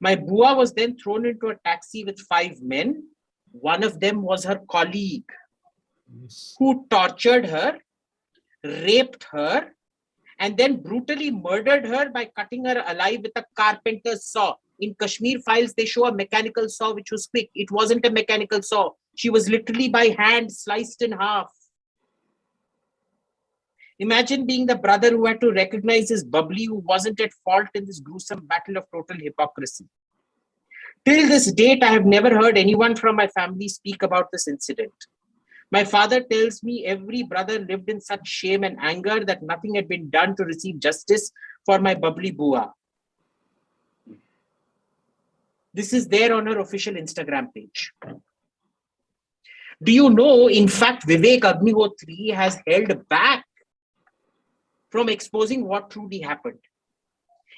My bua was then thrown into a taxi with 5 men. One of them was her colleague, who tortured her, raped her, and then brutally murdered her by cutting her alive with a carpenter's saw. In Kashmir files, they show a mechanical saw which was quick. It wasn't a mechanical saw. She was literally by hand sliced in half. Imagine being the brother who had to recognize his bubbly who wasn't at fault in this gruesome battle of total hypocrisy. Till this date, I have never heard anyone from my family speak about this incident. My father tells me every brother lived in such shame and anger that nothing had been done to receive justice for my bubbly bua. This is there on her official Instagram page. Do you know, in fact, Vivek Agnihotri has held back from exposing what truly happened.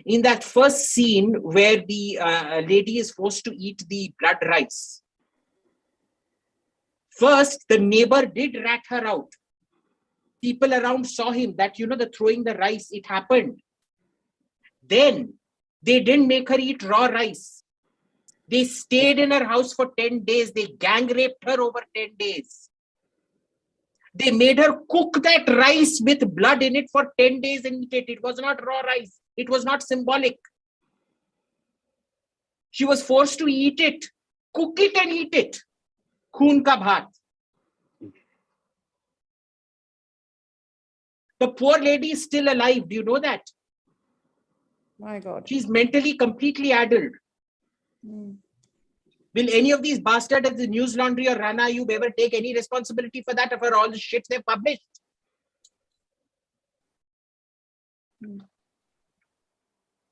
In that first scene where the lady is forced to eat the blood rice, first, the neighbor did rat her out. People around saw him that, the throwing the rice, it happened. Then they didn't make her eat raw rice. They stayed in her house for 10 days. They gang raped her over 10 days. They made her cook that rice with blood in it for 10 days and eat it. It was not raw rice. It was not symbolic. She was forced to eat it, cook it and eat it. Khoon ka bhat. The poor lady is still alive. Do you know that? My God. She's mentally completely addled. Will any of these bastards at the News Laundry or Rana Ayub ever take any responsibility for that, for all the shit they've published?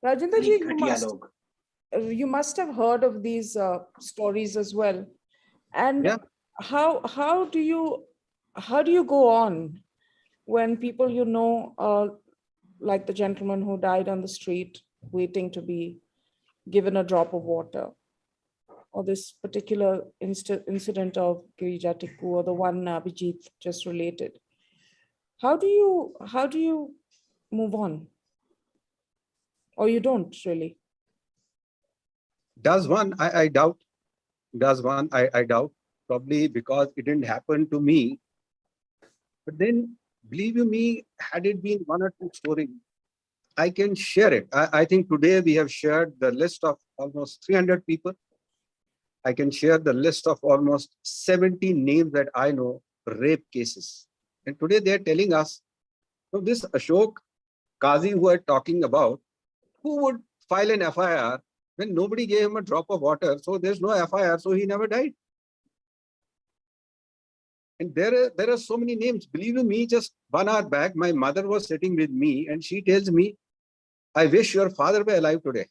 Rajendra ji, you must have heard of these stories as well. And Yeah. how do you go on when people, like the gentleman who died on the street waiting to be given a drop of water, or this particular incident of Girija Tikku, or the one Abhijit just related? How do you move on? Or you don't really? Does one? I doubt. Does one? I doubt. Probably because it didn't happen to me. But then, believe you me, had it been one or two stories, I can share it. I think today we have shared the list of almost 300 people. I can share the list of almost 70 names that I know, rape cases. And today they're telling us, so this Ashok Qazi who are talking about, who would file an FIR when nobody gave him a drop of water? So there's no FIR, so he never died. And there are so many names. Believe you me, just 1 hour back, my mother was sitting with me and she tells me, I wish your father were alive today.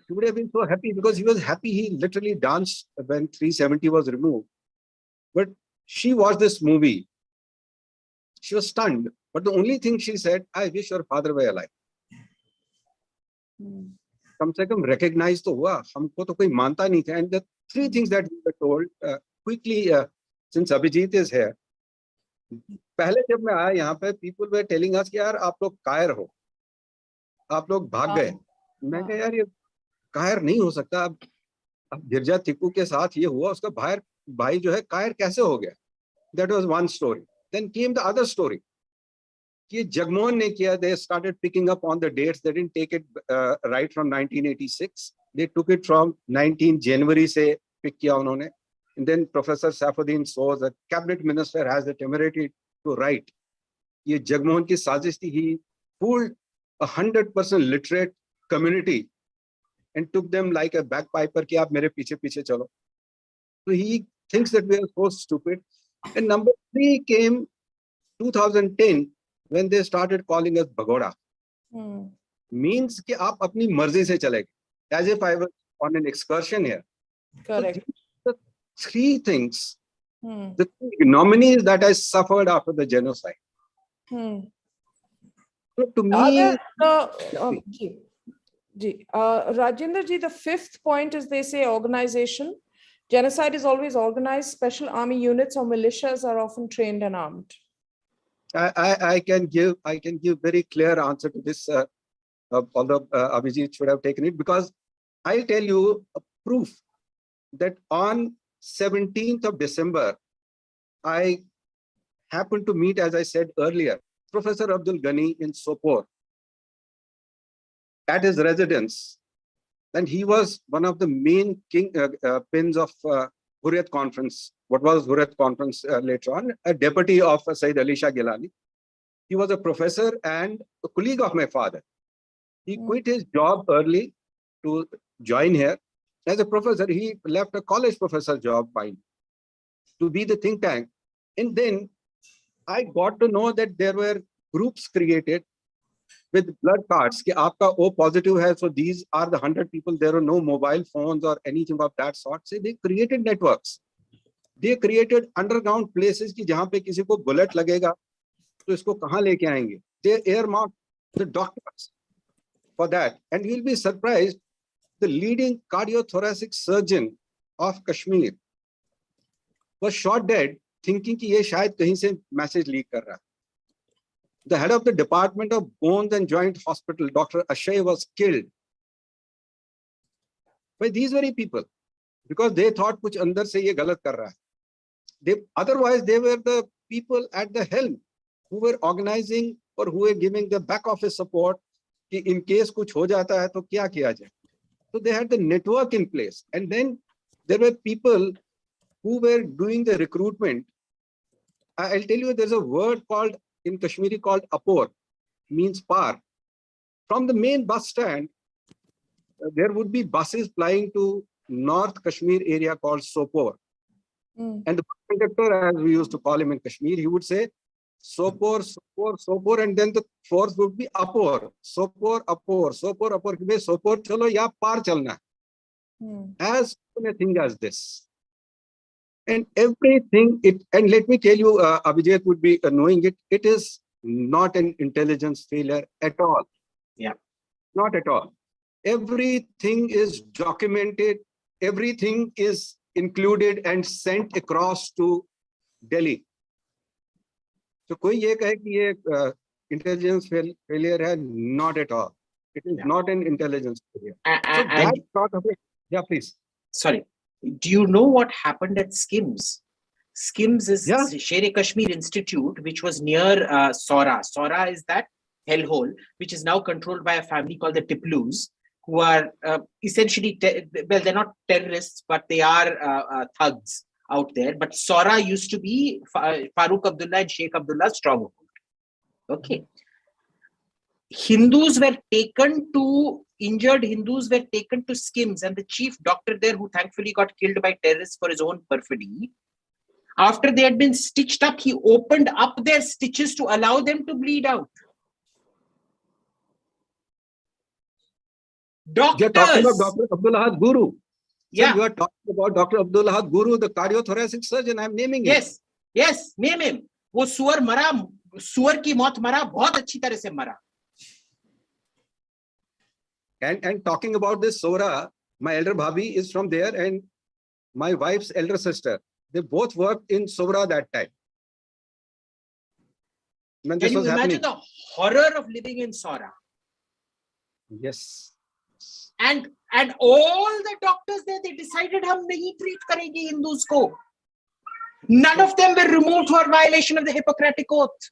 He would have been so happy because he was happy. He literally danced when 370 was removed. But she watched this movie. She was stunned. But the only thing she said, I wish your father were alive. कम से कम recognize तो हुआ, हमको तो कोई मानता नहीं था. And the 3 things that we were told quickly, since Abhijit is here. पहले जब मैं आया यहाँ पे, people were telling us कि यार आप लोग कायर हो, आप लोग भाग गए. मैं कहा यार ये कायर नहीं हो सकता. अब गिरजा तिक्कू के साथ ये हुआ, उसका भाई जो है कायर कैसे हो गया? That was one story. Then came the other story. कि जगमोहन ने किया. They started picking up on the dates. They didn't take it right from 1986. They took it from 19 January से pick किया उन्होंने. And then Professor Saifuddin Soz, the cabinet minister, has the temerity to write. ये जगमोहन की साजिश थी. He fooled 100% literate community and took them like a bagpiper कि आप मेरे पीछे पीछे चलो. So he thinks that we are so stupid. And number 3 came 2010 when they started calling us Bhagoda. means कि आप अपनी मर्जी से चले गए. As if I was on an excursion here. So Correct. these are the three things, the three ignominies that I suffered after the genocide. So to me, Rajendra ji, the fifth point is, they say, organization. Genocide is always organized. Special army units or militias are often trained and armed. I can give very clear answer to this, although Abhijit should have taken it, because I'll tell you a proof that on 17th of December, I happened to meet, as I said earlier, Professor Abdul Ghani in Sopore at his residence. And he was one of the main pins of Hurriyat Conference. What was Hurriyat Conference later on? A deputy of Sayyid Ali Shah Gilani. He was a professor and a colleague of my father. He quit his job early to join here. As a professor, he left a college professor job to be the think tank. And then I got to know that there were groups created with blood cards. Ki aapka O positive hai, so these are the 100 people. There are no mobile phones or anything of that sort. So they created networks. They created underground places ki jahan pe kisi ko bullet lagega, to isko kahan leke aayenge. They earmarked the doctors for that. And you'll be surprised, the leading cardiothoracic surgeon of Kashmir was shot dead, thinking कि ये शायद कहीं से message leak कर रहा है. The head of the Department of Bones and Joint Hospital, Dr. Ashay, was killed by these very people because they thought कुछ अंदर से ये गलत कर रहा है. Otherwise, they were the people at the helm who were organizing or who were giving the back office support कि in case कुछ हो जाता है तो क्या किया जाए. So they had the network in place. And then there were people who were doing the recruitment. I'll tell you, there's a word called in Kashmiri called apor, means par. From the main bus stand, there would be buses plying to North Kashmir area called Sopore. And the bus conductor, as we used to call him in Kashmir, he would say, Sopore, Sopore, Sopore, and then the force would be Apor. Sopore, Apor, Sopore, Apor. Sopore chalo ya par chalna. As a thing as this. And everything, and let me tell you, Abhijit would be knowing it, it is not an intelligence failure at all. Yeah. Not at all. Everything is documented, everything is included and sent across to Delhi. So कोई ये कहे कि ये intelligence failure है, not at all. It is not an intelligence failure. So that's not a way. Yeah, please. Sorry. Do you know what happened at SKIMS? SKIMS is Sher-e-Kashmir Institute, which was near Sora. Sora is that hellhole, which is now controlled by a family called the Tiplus, who are essentially, well, they're not terrorists, but they are thugs out there. But Sora used to be Farooq Abdullah and Sheikh Abdullah's stronghold. Okay. Injured Hindus were taken to SKIMS, and the chief doctor there, who thankfully got killed by terrorists for his own perfidy, after they had been stitched up, he opened up their stitches to allow them to bleed out. Doctors. You're talking about Dr. Abdul Ahad Guru. Yeah. So you are talking about Dr. Abdul Ahad Guru, the cardiothoracic surgeon. I'm naming him. Yes. Yes, name him. वो सुअर मरा, सुअर की मौत मरा, बहुत अच्छी तरह से मरा. And talking about this Sora, my elder bhabhi is from there, and my wife's elder sister, they both worked in Sora that time. When Can this you was imagine happening. the horror of living in Sora? Yes. And all the doctors there, they decided हम नहीं treat करेंगे Hindus को. None of them were removed for violation of the Hippocratic Oath.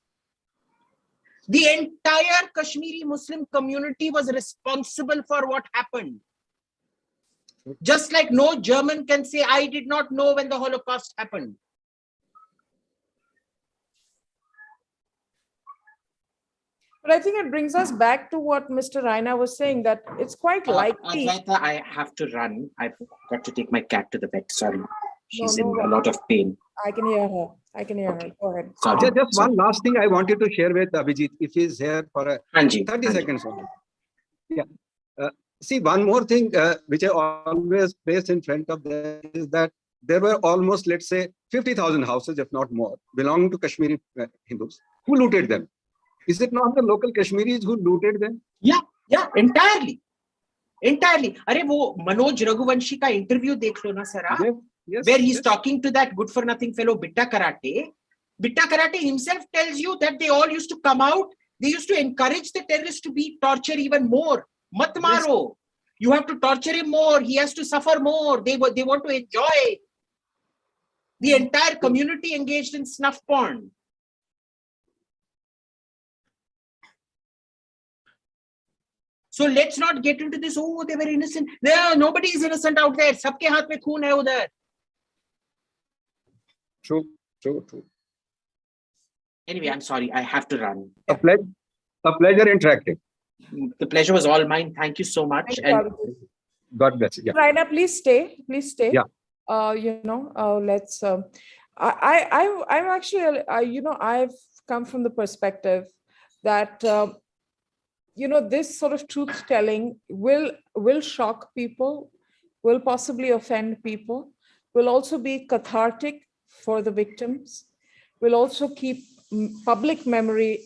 The entire Kashmiri Muslim community was responsible for what happened. Just like no German can say, I did not know when the Holocaust happened. But I think it brings us back to what Mr. Raina was saying, that it's quite likely. Advaita, I have to run. I've got to take my cat to the vet. Sorry. She's No, in a lot of pain. I can hear her. I can hear her. Go ahead. Sorry. Just one last thing I wanted to share with Abhijit, if he's here for a Anji, 30 Anji. seconds only. Yeah. See, one more thing which I always place in front of them is that there were almost, let's say, 50,000 houses, if not more, belonging to Kashmiri Hindus. Who looted them? Is it not the local Kashmiris who looted them? Yeah, entirely. अरे वो मनोज रघुवंशी का interview देख लो ना sir आप, Yes, where he's yes. talking to that good for nothing fellow Bitta Karate. Bitta Karate himself tells you that they all used to come out. They used to encourage the terrorists to be tortured even more. Mat maro. You have to torture him more. He has to suffer more. They want to enjoy. The entire community engaged in snuff porn. So let's not get into this. Oh, they were innocent. No, nobody is innocent out there. सबके हाथ में खून है उधर. True. Anyway, I'm sorry. I have to run. A pleasure interacting. The pleasure was all mine. Thank you so much. Thank you, And Abhijit. God bless you. Yeah. Raina, please stay. Please stay. Yeah. Let's. I'm actually, I've come from the perspective that, this sort of truth telling will shock people, will possibly offend people, will also be cathartic for the victims, will also keep public memory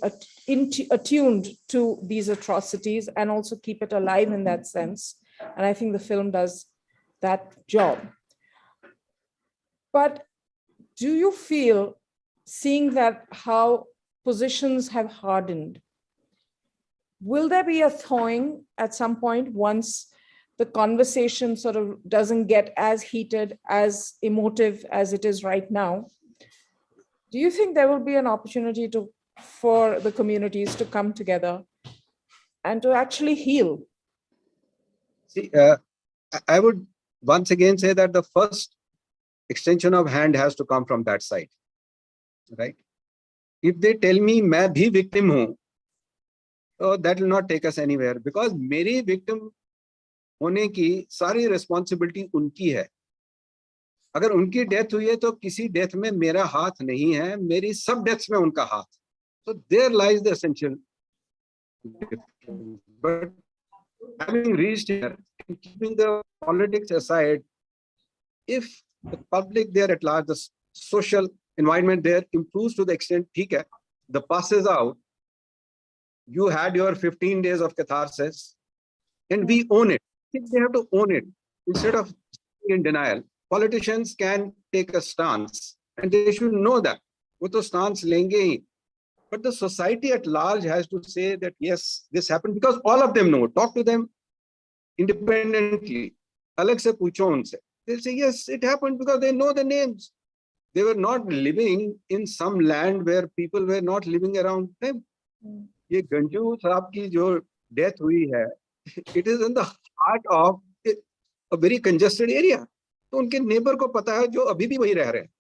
attuned to these atrocities and also keep it alive in that sense. And I think the film does that job. But do you feel, seeing that how positions have hardened, will there be a thawing at some point once the conversation sort of doesn't get as heated, as emotive as it is right now? Do you think there will be an opportunity for the communities to come together and to actually heal? See, I would once again say that the first extension of hand has to come from that side, right? If they tell me मैं भी victim हूँ, so that will not take us anywhere, because मेरी victim होने की सारी responsibility उनकी है. अगर उनकी डेथ हुई है तो किसी डेथ में मेरा हाथ नहीं है, मेरी सब डेथ्स में उनका हाथ. So there lies the essential difference. But having reached here, keeping the politics aside, if the public there at large, the social environment there improves to the extent, ठीक है, the pus is out, you had your 15 days of catharsis, and we own it. They have to own it instead of in denial. Politicians can take a stance, and they should know that. वो तो stance लेंगे ही. But the society at large has to say that yes, this happened, because all of them know. Talk to them independently. अलग से पूछो उनसे. They'll say yes, it happened, because they know the names. They were not living in some land where people were not living around them. ये गंजू साहब की जो death हुई है, it is in the heart of a very congested area. तो उनके neighbor को पता है, जो अभी भी वही रह रहे हैं.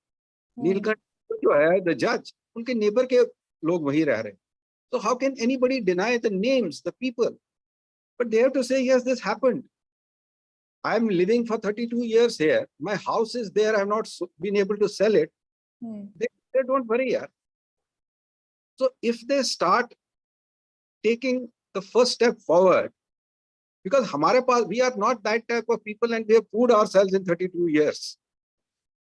नीलकंठ जो है, the judge, उनके neighbor के लोग वही रह रहे हैं. So how can anybody deny the names, the people? But they have to say, yes, this happened. I'm living for 32 years here. My house is there. I've not been able to sell it. They don't worry. Yaar. So if they start taking the first step forward, because हमारे पास, we are not that type of people, and we have proved ourselves in 32 years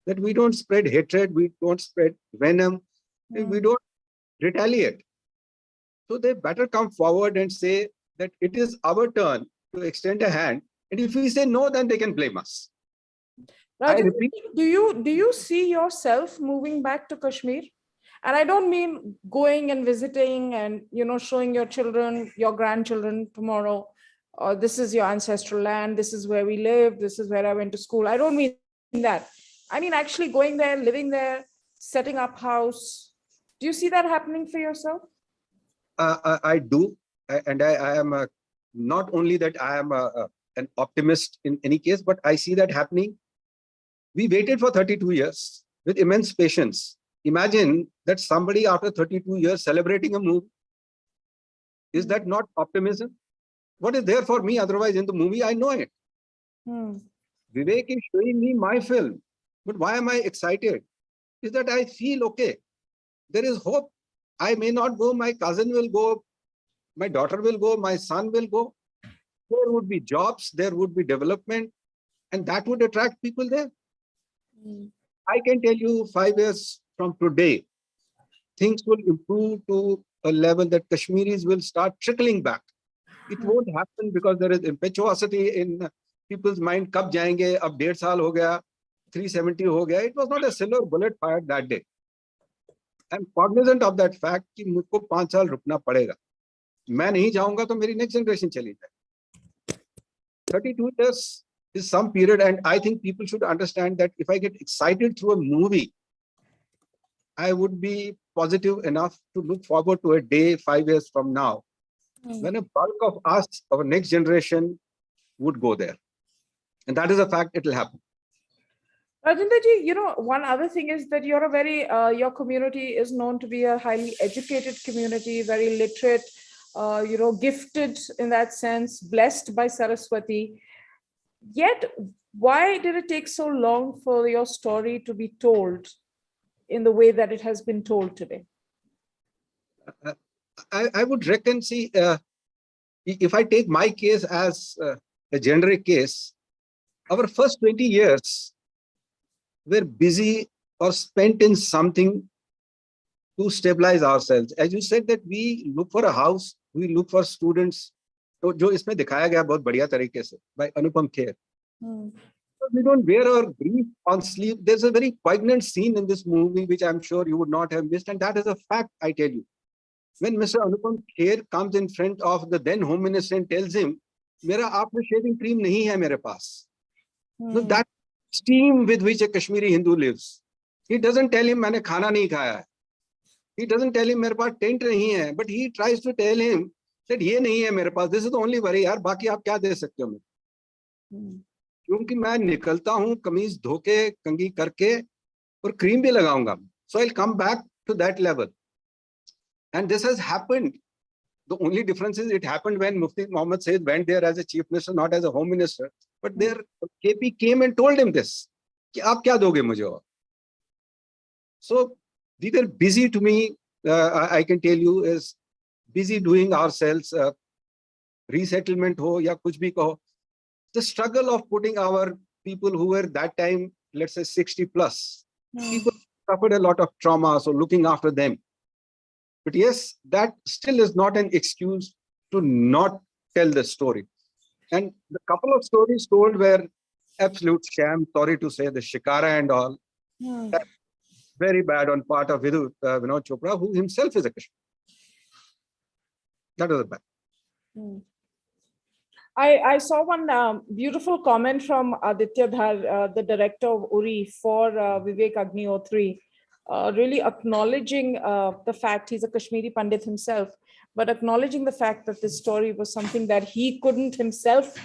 that we don't spread hatred, we don't spread venom, we don't retaliate. So they better come forward and say that it is our turn to extend a hand. And if we say no, then they can blame us. Rajan, do you see yourself moving back to Kashmir? And I don't mean going and visiting and showing your children, your grandchildren tomorrow. This is your ancestral land. This is where we live. This is where I went to school. I don't mean that. I mean actually going there, living there, setting up house. Do you see that happening for yourself? I do, and I am not only that I am an optimist in any case, but I see that happening. We waited for 32 years with immense patience. Imagine that somebody after 32 years celebrating a move. Is that not optimism? What is there for me otherwise in the movie? I know it. Vivek is showing me my film, but why am I excited? is that I feel, okay, there is hope. I may not go, my cousin will go, my daughter will go, my son will go. There would be jobs, there would be development, and that would attract people there. Mm. I can tell you 5 years from today, things will improve to a level that Kashmiris will start trickling back. It won't happen because there is impetuosity in people's mind. Kab jayenge, ab 1.5 saal ho gaya, 370 ho gaya. It was not a silver bullet fired that day. I'm cognizant of that fact कि मुझको 5 साल रुकना पड़ेगा. मैं नहीं जाऊंगा तो मेरी next generation चली जाए. 32 years is some period, and I think people should understand that if I get excited through a movie, I would be positive enough to look forward to a day 5 years from now when a bulk of us, our next generation, would go there. And that is a fact, it will happen. Rajinder ji, you know, one other thing is that you're a very, your community is known to be a highly educated community, very literate, you know, gifted in that sense, blessed by Saraswati. Yet, why did it take so long for your story to be told in the way that it has been told today? I would reckon, see, if I take my case as a generic case, our first 20 years were busy or spent in something to stabilize ourselves. As you said that we look for a house, we look for students. तो जो इसमें दिखाया गया बहुत बढ़िया तरीके से by Anupam Kher. We don't wear our grief on sleeve. There's a very poignant scene in this movie which I'm sure you would not have missed, and that is a fact, I tell you. When Mr. Anupam Kher comes in front of the then Home Minister and tells him, "Mera after shaving cream nahi hai mere paas." So that steam with which a Kashmiri Hindu lives. He doesn't tell him, "Maine khana nahi khaya hai." He doesn't tell him, "Mere paas tent nahi hai," but he tries to tell him that ye nahi hai mere paas. This is the only worry, yaar. Baki aap kya de sakte ho mujhe? क्योंकि मैं निकलता हूं कमीज धोके कंगी करके और cream भी लगाऊंगा. So I'll come back to that level. And this has happened. The only difference is it happened when Mufti Mohammed Said went there as a chief minister, not as a home minister. But there, KP came and told him this. कि आप क्या दोगे मुझे और? So we were busy, to me, I can tell you, is busy doing ourselves, resettlement ho ya kuch bhi kaho. The struggle of putting our people who were that time, let's say 60 plus, people suffered a lot of trauma, so looking after them. But yes, that still is not an excuse to not tell the story. And the couple of stories told were absolute sham, sorry to say, the Shikara and all. Very bad on part of Vinod Chopra, who himself is a Kashmir. That was bad. I saw one beautiful comment from Aditya Dhar, the director of Uri, for Vivek Agnihotri, really acknowledging the fact he's a Kashmiri Pandit himself, but acknowledging the fact that this story was something that he couldn't himself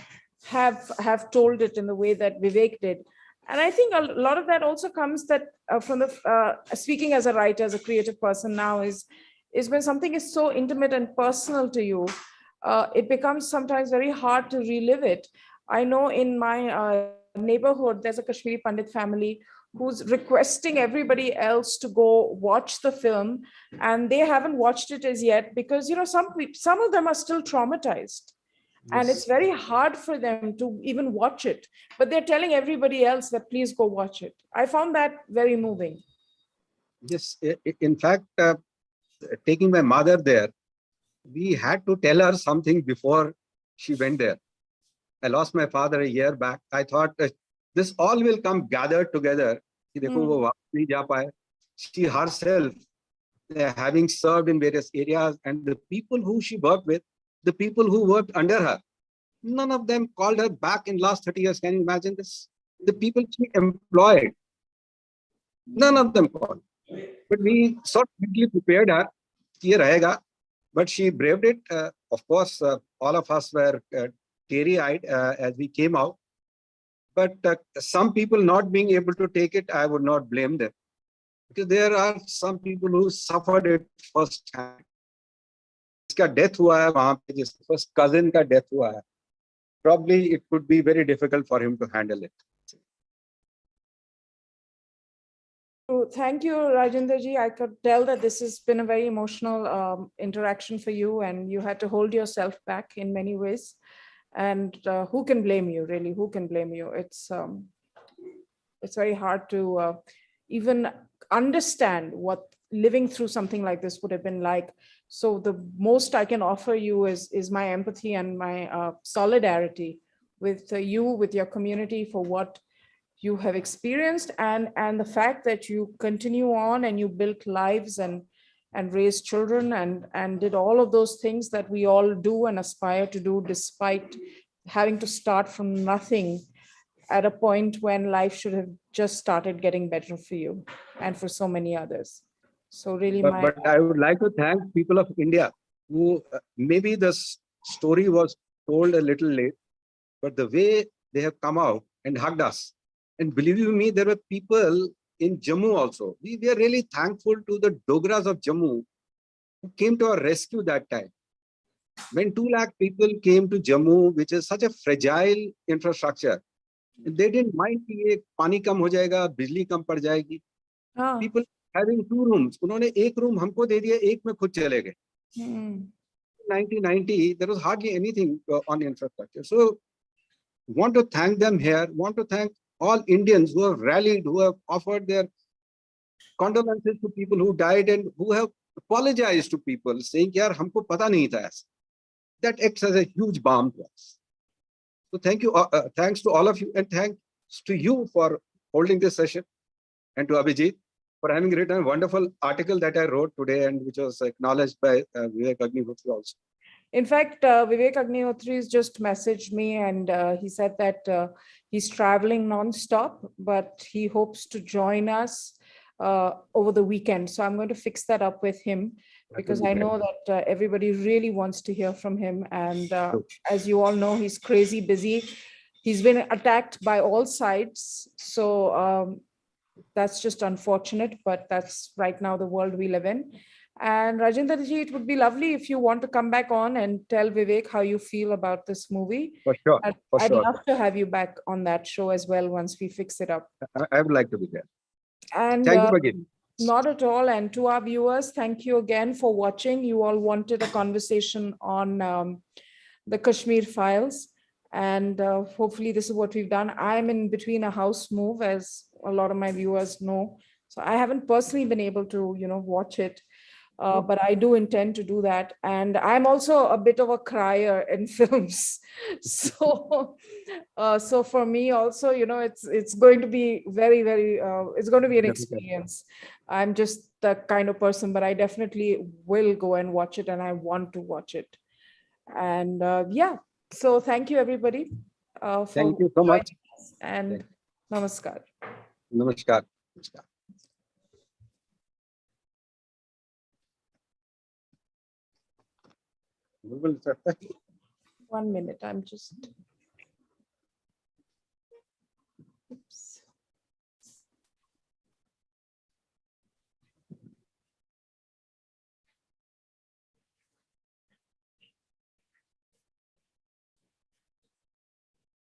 have told it in the way that Vivek did. And I think a lot of that also comes that from the speaking as a writer, as a creative person now, is when something is so intimate and personal to you, it becomes sometimes very hard to relive it. I know in my neighborhood, there's a Kashmiri Pandit family who's requesting everybody else to go watch the film, and they haven't watched it as yet because, you know, some of them are still traumatized. And it's very hard for them to even watch it, but they're telling everybody else that please go watch it. I found that very moving. Yes, in fact, taking my mother there, we had to tell her something before she went there. I lost my father a year back. I thought this all will come gathered together. She herself, having served in various areas, and the people who she worked with, the people who worked under her, none of them called her back in last 30 years. Can you imagine this? The people she employed, none of them called. But we sort of mentally prepared her. But she braved it. Of course, all of us were teary-eyed as we came out. But some people not being able to take it, I would not blame them. Because there are some people who suffered it firsthand. Jiska death hua hai, wahan pe jis first cousin ka death hua hai. Probably it could be very difficult for him to handle it. Thank you, Rajendra ji. I could tell that this has been a very emotional interaction for you, and you had to hold yourself back in many ways. And who can blame you, really? Who can blame you? It's very hard to even understand what living through something like this would have been like. So the most I can offer you is my empathy and my solidarity with you, with your community, for what you have experienced, and the fact that you continue on and you built lives and raised children and did all of those things that we all do and aspire to do, despite having to start from nothing at a point when life should have just started getting better for you and for so many others. So really, But I would like to thank people of India who maybe the story was told a little late, but the way they have come out and hugged us. And believe you me, there were people in Jammu also. We are really thankful to the Dogras of Jammu who came to our rescue that time. When 2 lakh people came to Jammu, which is such a fragile infrastructure, they didn't mind कि ये पानी कम हो जाएगा, बिजली कम पड़ जाएगी. People having 2 rooms, उन्होंने एक room हमको दे दिया, एक में खुद चले गए. 1990, there was hardly anything on infrastructure. So, want to thank them here. Want to thank all Indians who have rallied, who have offered their condolences to people who died, and who have apologized to people, saying, "Yaar, हमको पता नहीं था ऐसा." That acts as a huge balm to us. So thank you, thanks to all of you, and thanks to you for holding this session, and to Abhijit for having written a wonderful article that I wrote today and which was acknowledged by Vivek Agnihotri also. In fact, Vivek Agnihotri has just messaged me, and he said that he's traveling non-stop, but he hopes to join us over the weekend. So I'm going to fix that up with him, because I know that everybody really wants to hear from him. And as you all know, he's crazy busy. He's been attacked by all sides. So that's just unfortunate, but that's right now the world we live in. And Rajendra ji, it would be lovely if you want to come back on and tell Vivek how you feel about this movie. For sure. I'd love to have you back on that show as well once we fix it up. I would like to be there. And thank you again. Not at all. And to our viewers, thank you again for watching. You all wanted a conversation on the Kashmir files. And hopefully this is what we've done. I'm in between a house move, as a lot of my viewers know. So I haven't personally been able to, watch it. But I do intend to do that. And I'm also a bit of a crier in films. So for me also, it's going to be very, very, it's going to be an experience. I'm just the kind of person, but I definitely will go and watch it, and I want to watch it. And yeah, so thank you everybody. Thank you so much. And namaskar. Namaskar. Namaskar. 1 minute, I'm just